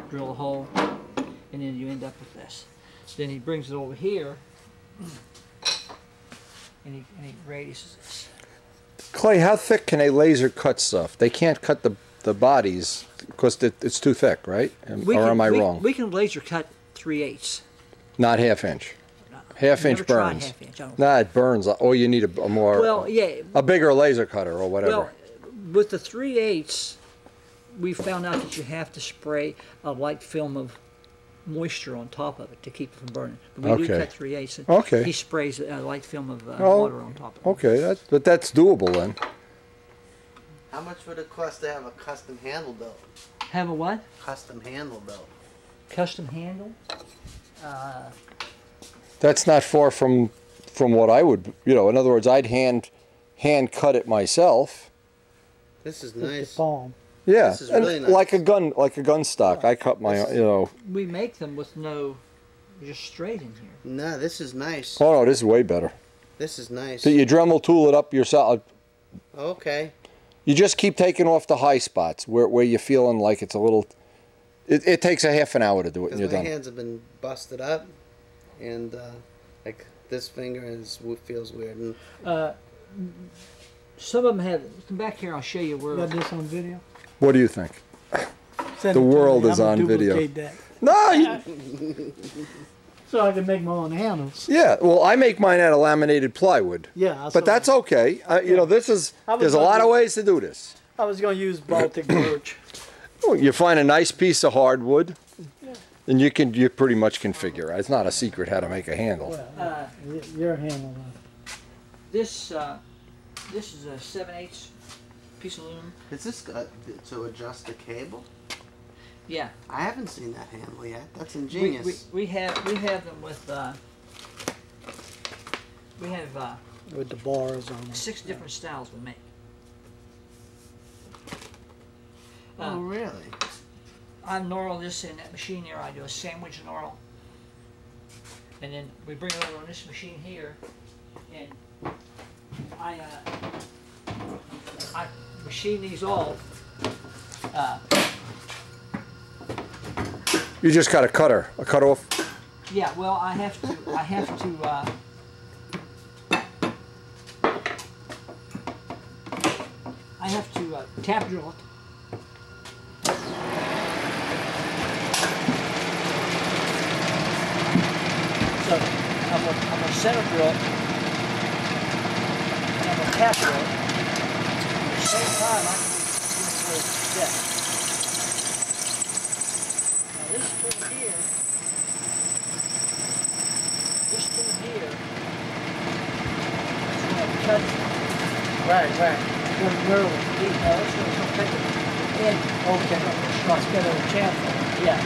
drill a hole, and then you end up with this. Then he brings it over here, and he radiuses this. Clay, how thick can a laser cut stuff? They can't cut the bodies because it's too thick, right? Or am I wrong? We can laser cut 3/8. Not half-inch. Half-inch burns. Half-inch. Nah, it burns. Or you need a more, a bigger laser cutter or whatever. Well, with the 3/8, we found out that you have to spray a light film of moisture on top of it to keep it from burning. But we do cut 3/8. And he sprays a light film of water on top of it. Okay, but that's doable then. How much would it cost to have a custom handle built? Have a what? Custom handle built. Custom handle? That's not far from what I would, you know, in other words, I'd hand cut it myself. This is nice. Yeah, This is really and nice. like a gun stock. I cut my, you know. We make them with no, just straight in here. No, this is nice. Oh no, this is way better. This is nice. So you Dremel tool it up yourself. Okay. You just keep taking off the high spots where you're feeling like it's a little. It takes a half an hour to do it, and you're My done. hands have been busted up, and like this finger feels weird. And some of them have. Come back here. I'll show you where. Got this on video. What do you think? Send The it to world me. is I'm gonna on video. duplicate that. No. So I can make my own handles. Yeah, well, I make mine out of laminated plywood. Yeah, I but that's okay. You know, there's a lot of ways to do this. I was going to use Baltic birch. Well, you find a nice piece of hardwood, and you pretty much can figure. It's not a secret how to make a handle. Well, your handle. This is a 7/8 piece of aluminum. Is this to adjust the cable? Yeah. I haven't seen that handle yet. That's ingenious. We have them with with the bars on them. 6 different styles we make. Oh, really? I knurl this in that machine there. I do a sandwich knurl, and then we bring it over on this machine here, and I machine these off. You just got a cutter, a cut off. Yeah, well, I have to tap drill it. So I'm gonna center drill it, and I'm gonna tap drill it. At the same time, I can do this step. Now this tool here, is going to cut. Right. Going to knurl it. It's going to take it in. Okay. It's going to chamfer. Yeah.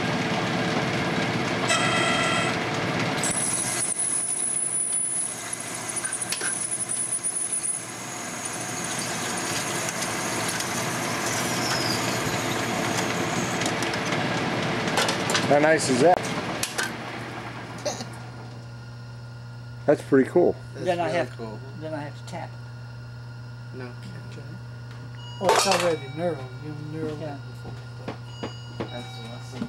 How nice is that? That's pretty cool. Then I have to tap it. No. Oh, it's already knurled. You knurled it before. That's awesome.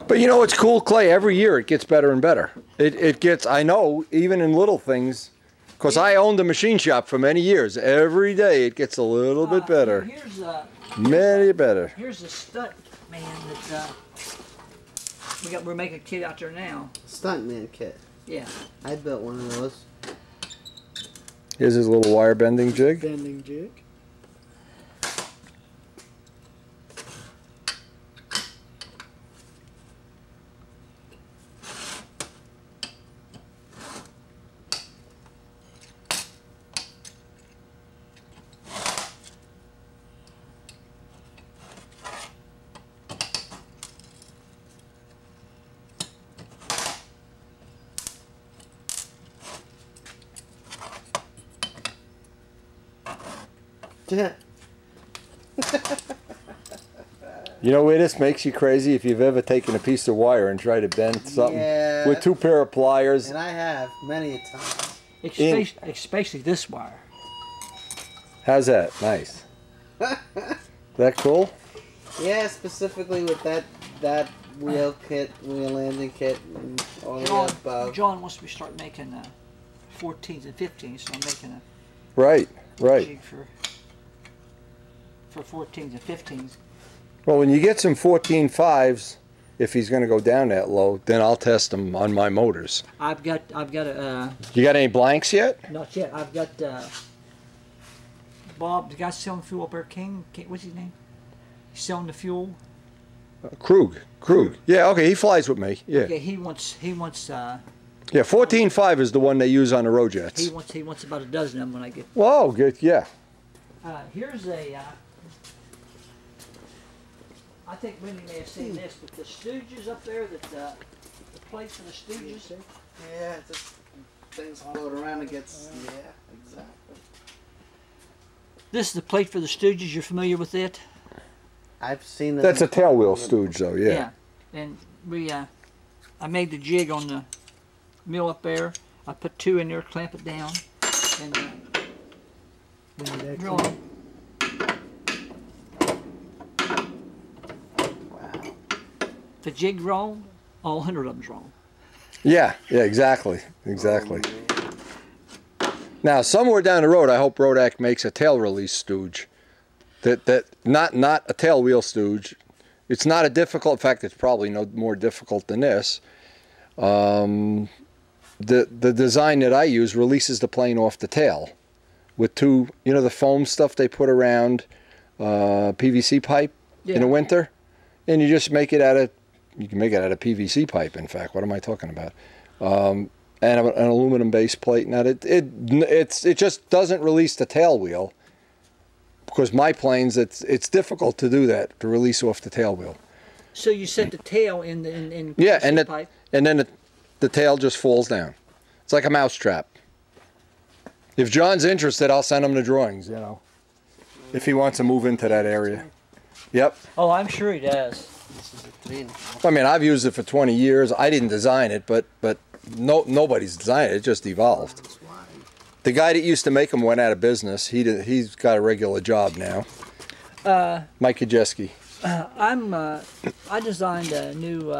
But you know, it's cool, Clay. Every year it gets better and better. It gets, I know, even in little things, because I owned a machine shop for many years. Every day it gets a little bit better. Many better. Here's a stunt man that we're making a kit out there now. Stuntman kit. Yeah. I built one of those. Here's his little wire bending jig. Bending jig. You know where this makes you crazy? If you've ever taken a piece of wire and tried to bend something with 2 pair of pliers. And I have many a time. Especially this wire. How's that? Nice. That cool? Yeah, specifically with that wheel landing kit, and all the above. John wants me to start making 14s and 15s, so I'm making a Right. jig for 14s and 15s. Well, when you get some 14.5s, if he's going to go down that low, then I'll test them on my motors. I've got a. You got any blanks yet? Not yet. I've got Bob, the guy selling fuel up there, King. What's his name? He's selling the fuel. Krug. Yeah, okay, he flies with me. Yeah. Okay, he wants. Yeah, 14.5 is the one they use on the road jets. He wants about a dozen of them when I get. Whoa, good. Yeah. Here's a. I think Wendy may have seen this, but the Stooges up there, that the plates for the Stooges. Yeah, just things float around and gets. Yeah, exactly. This is the plate for the Stooges. You're familiar with it? I've seen it. That's a tailwheel stooge, though. Yeah. And I made the jig on the mill up there. I put 2 in there, clamp it down, and drill them. If the jig's wrong, all 100 of them's wrong. Yeah, exactly. Now, somewhere down the road, I hope Brodak makes a tail release stooge. That not a tail wheel stooge. It's not a difficult. In fact, it's probably no more difficult than this. The design that I use releases the plane off the tail with 2, the foam stuff they put around PVC pipe in the winter, and you just make it out of. You can make it out of PVC pipe. In fact, what am I talking about? And an aluminum base plate. Now it just doesn't release the tail wheel, because my planes it's difficult to do that, to release off the tail wheel. So you set the tail in yeah, PVC pipe. And then the tail just falls down. It's like a mouse trap. If John's interested, I'll send him the drawings. If he wants to move into that area. Yep. Oh, I'm sure he does. I mean, I've used it for 20 years. I didn't design it, but nobody's designed it. It just evolved. The guy that used to make them went out of business. He's got a regular job now. Mike Kajeski. I designed a new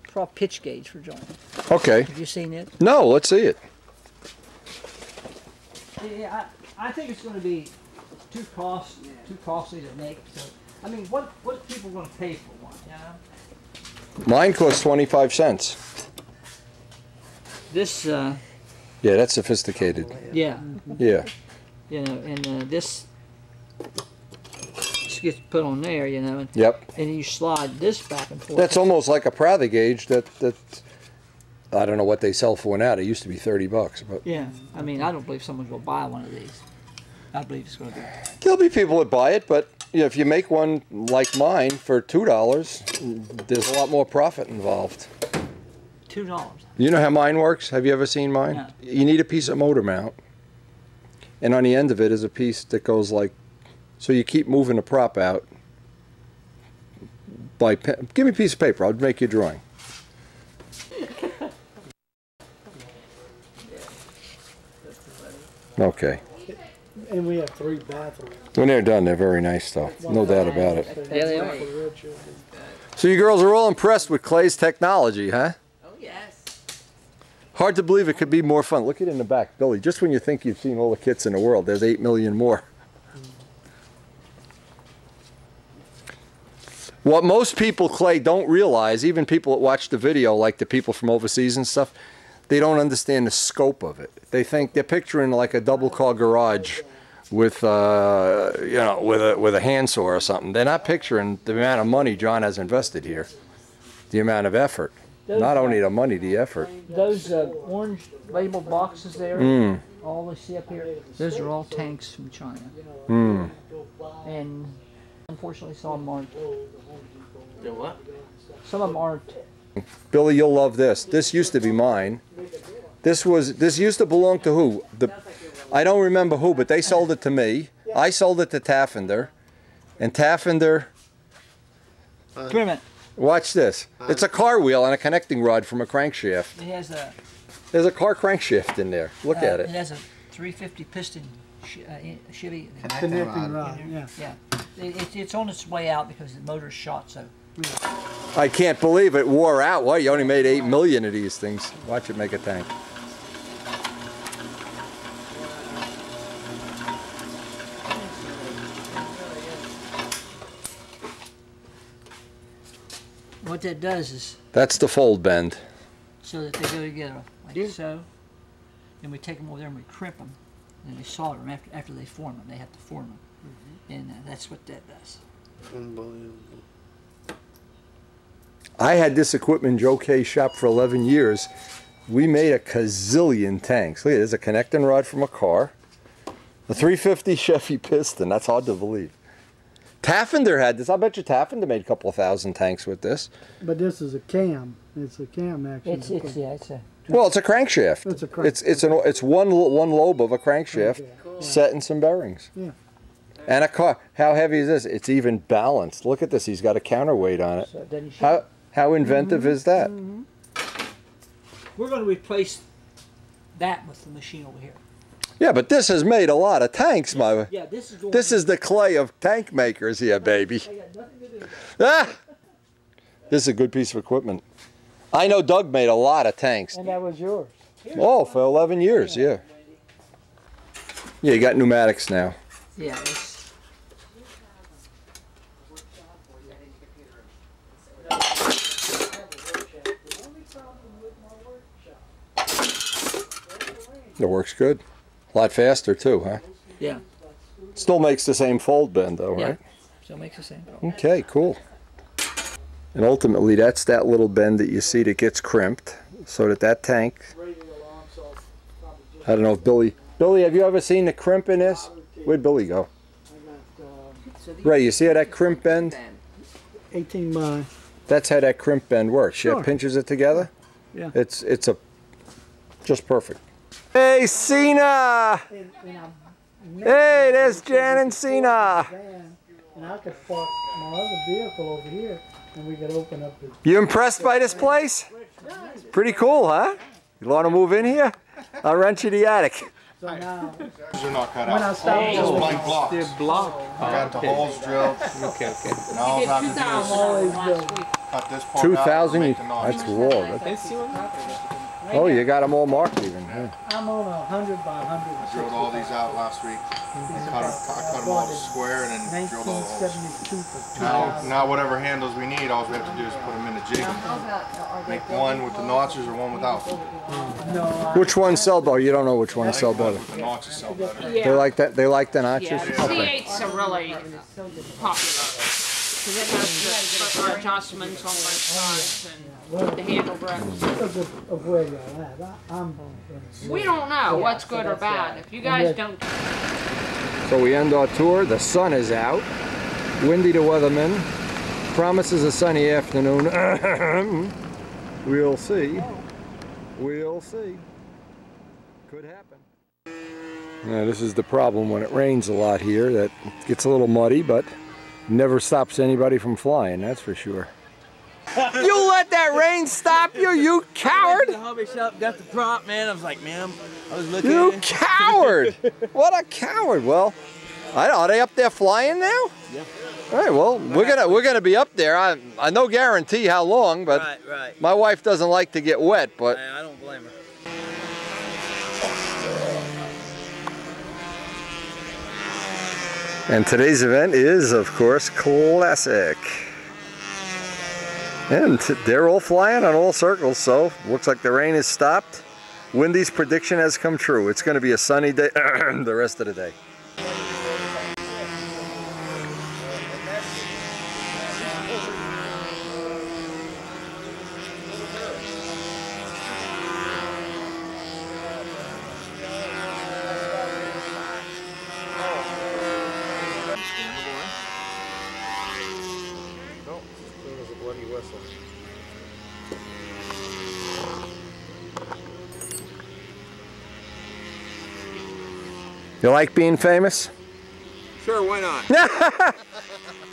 prop pitch gauge for John. Okay. Have you seen it? No, let's see it. Yeah, I think it's going to be too costly to make. So, I mean, what are people going to pay for one? Mine costs 25 cents. This. Yeah, that's sophisticated. Yeah. Yeah. And this gets put on there, and yep. And you slide this back and forth. That's almost like a Prather gauge that I don't know what they sell for now. It used to be $30, but yeah. I mean, I don't believe someone's going to buy one of these. I believe it's going to be. There'll be people that buy it, but if you make one like mine for $2, there's a lot more profit involved. $2. You know how mine works? Have you ever seen mine? No. You need a piece of motor mount, and on the end of it is a piece that goes like, so you keep moving the prop out. Give me a piece of paper. I'll make you a drawing. Okay. And we have 3 bathrooms. When they're done, they're very nice, though. No doubt about it. Yeah, they are. So you girls are all impressed with Clay's technology, huh? Oh, yes. Hard to believe it could be more fun. Look at it in the back, Billy. Just when you think you've seen all the kits in the world, there's 8 million more. What most people, Clay, don't realize, even people that watch the video, like the people from overseas and stuff, they don't understand the scope of it. They think they're picturing like a double-car garage with, with a handsaw or something. They're not picturing the amount of money John has invested here, the amount of effort. Not only the money, the effort. Those orange labeled boxes there, all they see up here, those are all tanks from China. And unfortunately, some of them aren't. The what? Some of them aren't. Billy, you'll love this. This used to be mine. This used to belong to who? I don't remember who, but they sold it to me. I sold it to Taffender, and Taffender. Wait a minute. Watch this. It's a car wheel and a connecting rod from a crankshaft. It has a. There's a car crankshaft in there. Look at it. It has a 350 piston Chevy. Connecting rod. Yeah. Yeah. It's on its way out because the motor's shot. So. I can't believe it wore out. Well, you only made 8 million of these things. Watch it make a tank. What that does is. That's the fold bend. So that they go together like so. Then we take them over there and we crimp them. And we solder them after they form them. They have to form them. And that's what that does. Unbelievable. I had this equipment in Joe K's shop for 11 years. We made a gazillion tanks. Look, there's a connecting rod from a car. A 350 Chevy piston. That's hard to believe. Taffender had this. I bet you Taffender made a couple of thousand tanks with this. But this is a cam. It's a cam action. It's a. Well, it's a crankshaft. It's a crank. It's one lobe of a crankshaft set in some bearings. Yeah. And a car. How heavy is this? It's even balanced. Look at this. He's got a counterweight on it. So How inventive is that? We're going to replace that with the machine over here. Yeah, but this has made a lot of tanks, my. Yeah, this is. This is the clay of tank makers here, baby. Ah! This is a good piece of equipment. I know Doug made a lot of tanks. And that was yours. Oh, for 11 years, yeah. Yeah, you got pneumatics now. Yeah. It works good. A lot faster too, huh? Yeah. Still makes the same fold bend though, Yeah. right? Still makes the same. Okay, cool. And ultimately that's that little bend that you see that gets crimped so that that tank, I don't know if Billy, have you ever seen the crimp in this? Where'd Billy go? Ray, you see how that crimp bend? 18 by. That's how that crimp bend works. Sure. She pinches it together. Yeah. It's a just perfect. Hey, Cena! Hey, there's Jan and Cena. And I could park my other vehicle over here, and we could open up the. You impressed by this place? Pretty cool, huh? You want to move in here? I'll rent you the attic. So now, These are not cut when I out. stop, Just blank blocks. they're blocked. I got the holes drilled. Okay. Now all I have to do is cut this part 2,000? out and make the notch. That's raw. Oh, you got them all marked even. Yeah. I'm on 100 by 100. I drilled all these out last week. I cut them all square and then drilled all the holes. Now whatever handles we need, all we have to do is put them in a jig. Make one with the notches or one without. Which one sell better? You don't know which one sell better. The notches sell better. They like that. They like the notches. Yeah, Okay. C8s are really popular. Because it has the adjustments on both sides and the handle grips. Because of where you're at. I'm We don't know what's good or bad. If you guys don't. So we end our tour. The sun is out. Windy to weatherman. Promises a sunny afternoon. We'll see. We'll see. Could happen. Now this is the problem when it rains a lot here. That gets a little muddy, but never stops anybody from flying, that's for sure. You let that rain stop you, you coward! I went to the hobby shop, got the prop, man. I was like, man, I was looking. You coward! What a coward! Well, are they up there flying now? Yeah. All right. Well, we're gonna be up there. I no guarantee how long, but right. My wife doesn't like to get wet, but. I don't blame her. And today's event is, of course, classic. And they're all flying on all circles, so looks like the rain has stopped. Windy's prediction has come true. It's going to be a sunny day the rest of the day. You like being famous? Sure, why not?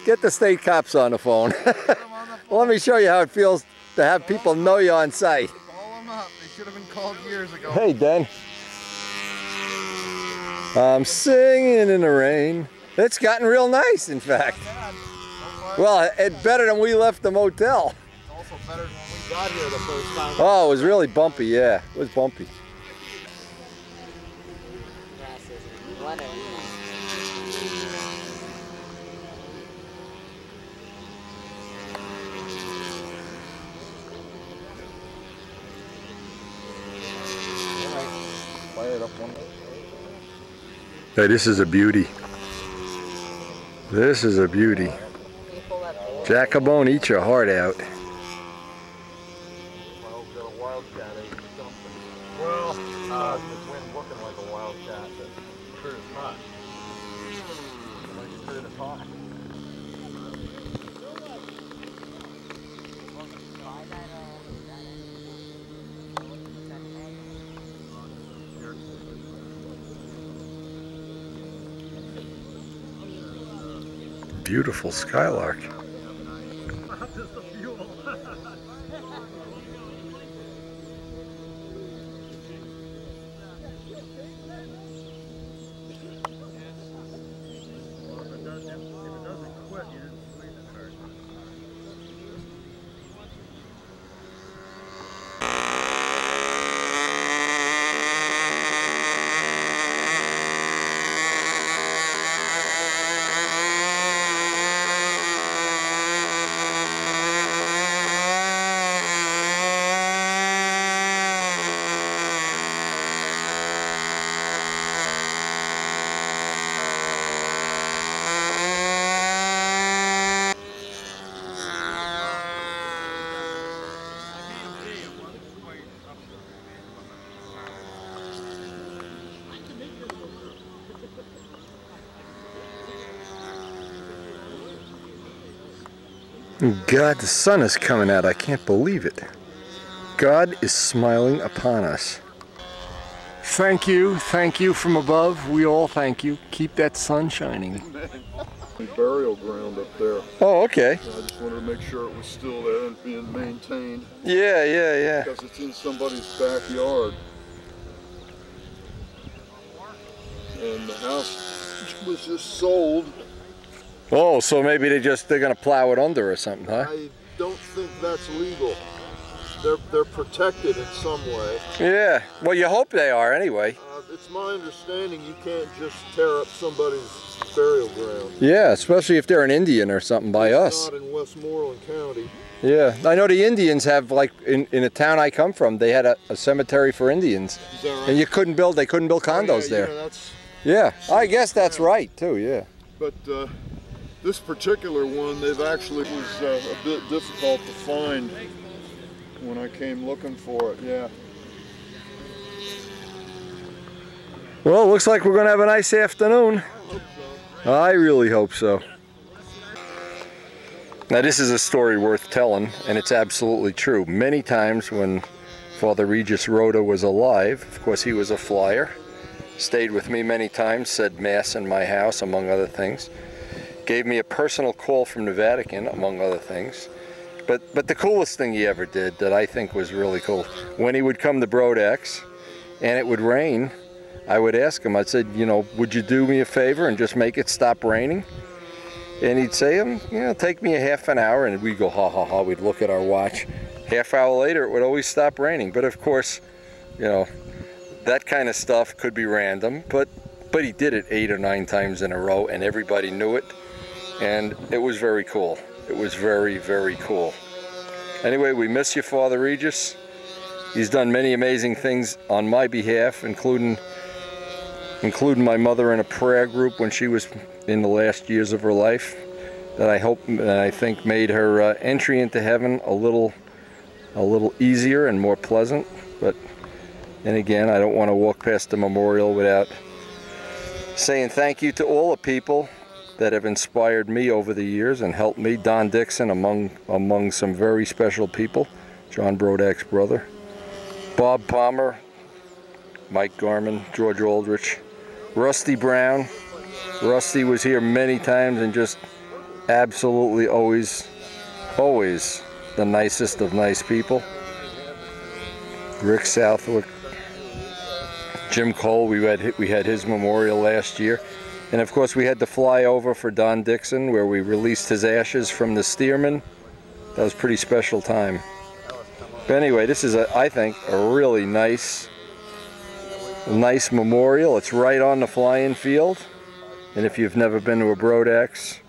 Get the state cops on the phone. Let me show you how it feels to have people know you on site. Call them up. They should have been called years ago. Hey, Den. I'm singing in the rain. It's gotten real nice, in fact. Well, it's better than we left the motel. It's also better than when we got here the first time. Oh, it was really bumpy, yeah. It was bumpy. Hey, this is a beauty. This is a beauty. Jacobone, eat your heart out. Well, the wind looking like a wildcat, but sure it's not. Sure it's hot. beautiful skylark. God, the sun is coming out. I can't believe it. God is smiling upon us. Thank you from above. We all thank you. Keep that sun shining. Burial ground up there. Oh, okay. I just wanted to make sure it was still there and being maintained. Yeah. Because it's in somebody's backyard. And the house was just sold. Oh, so maybe they're gonna plow it under or something, huh? I don't think that's legal. They're protected in some way. Yeah. Well, you hope they are anyway. It's my understanding you can't just tear up somebody's burial ground. Yeah, especially if they're an Indian or something by us. Not in Westmoreland County. Yeah, I know the Indians have, like, in a town I come from, they had a cemetery for Indians. Is that right? And they couldn't build condos there. Yeah, I guess that's right too, yeah. But this particular one, they've actually was a bit difficult to find when I came looking for it, yeah. Well, it looks like we're going to have a nice afternoon. I really hope so. Now, this is a story worth telling, and it's absolutely true. Many times when Father Regis Rhoda was alive, of course he was a flyer, stayed with me many times, said Mass in my house, among other things. Gave me a personal call from the Vatican, among other things. But the coolest thing he ever did that I think was really cool, when he would come to Brodak's and it would rain, I would ask him, I said, you know, would you do me a favor and just make it stop raining? And he'd say, you know, take me a half an hour, and we'd go, ha ha ha, we'd look at our watch. Half hour later, it would always stop raining. But of course, you know, that kind of stuff could be random, but he did it 8 or 9 times in a row, and everybody knew it. And it was very cool. It was very, very cool. Anyway, we miss you, Father Regis. He's done many amazing things on my behalf, including my mother in a prayer group when she was in the last years of her life, that I hope and I think made her entry into heaven a little easier and more pleasant. But then again, I don't want to walk past the memorial without saying thank you to all the people that have inspired me over the years and helped me. Don Dixon among some very special people, John Brodak's brother, Bob Palmer, Mike Gorman, George Aldrich, Rusty Brown. Rusty was here many times and just absolutely always the nicest of nice people. Rick Southwick, Jim Cole, we had his memorial last year. And of course we had to fly over for Don Dixon, where we released his ashes from the Stearman. That was a pretty special time. But anyway, this is, I think, a really nice memorial. It's right on the flying field. And if you've never been to a Brodak's,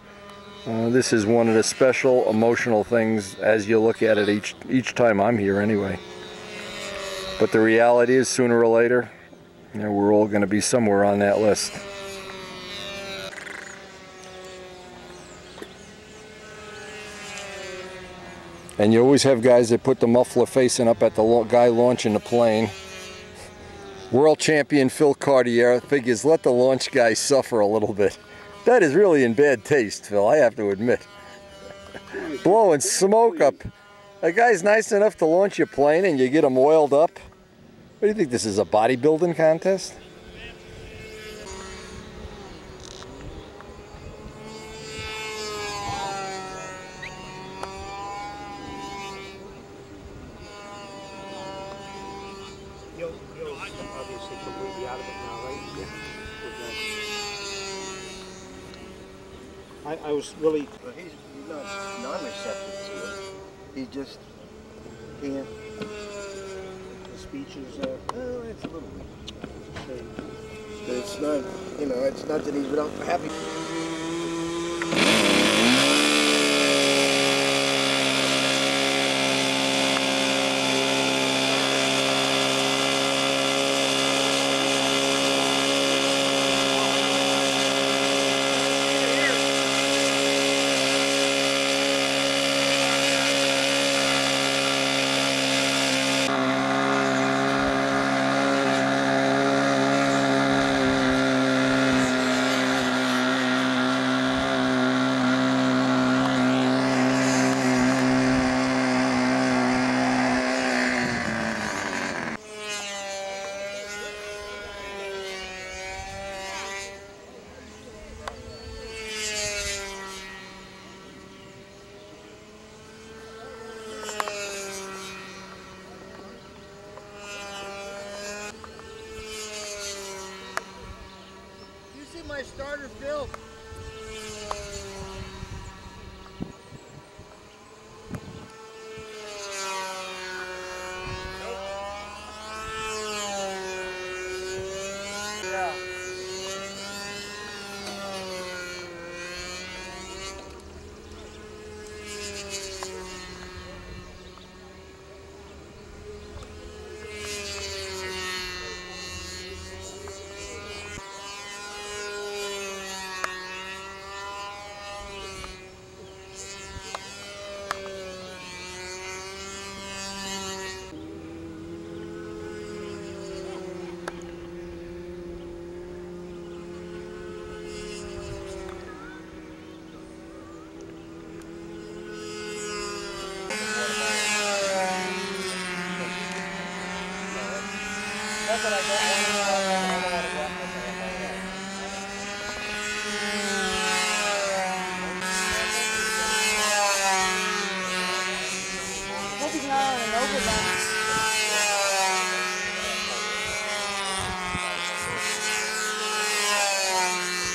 this is one of the special emotional things as you look at it each time I'm here anyway. But the reality is, sooner or later, you know, we're all going to be somewhere on that list. And you always have guys that put the muffler facing up at the guy launching the plane. World champion Phil Cartier figures, let the launch guy suffer a little bit. That is really in bad taste, Phil, I have to admit. Blowing smoke up. A guy's nice enough to launch your plane and you get him oiled up. What do you think, this is a bodybuilding contest? I was really... But he's not non-receptive to it. He just can't. The speech is... Oh, it's a little weak. But it's not, you know, it's not that he's without happy. My starter filled. Yeah.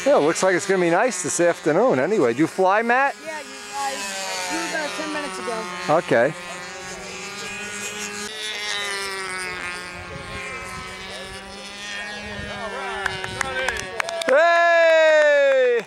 Yeah, it looks like it's going to be nice this afternoon anyway. Did you fly, Matt? Yeah, I flew about 10 minutes ago. Okay. Hey!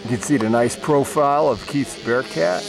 You can see the nice profile of Keith's Bearcat.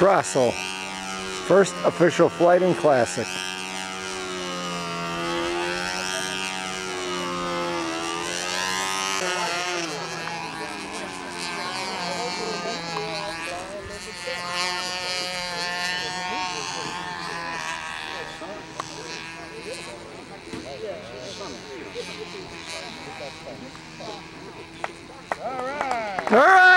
Throttle. First official flight in Classic. All right.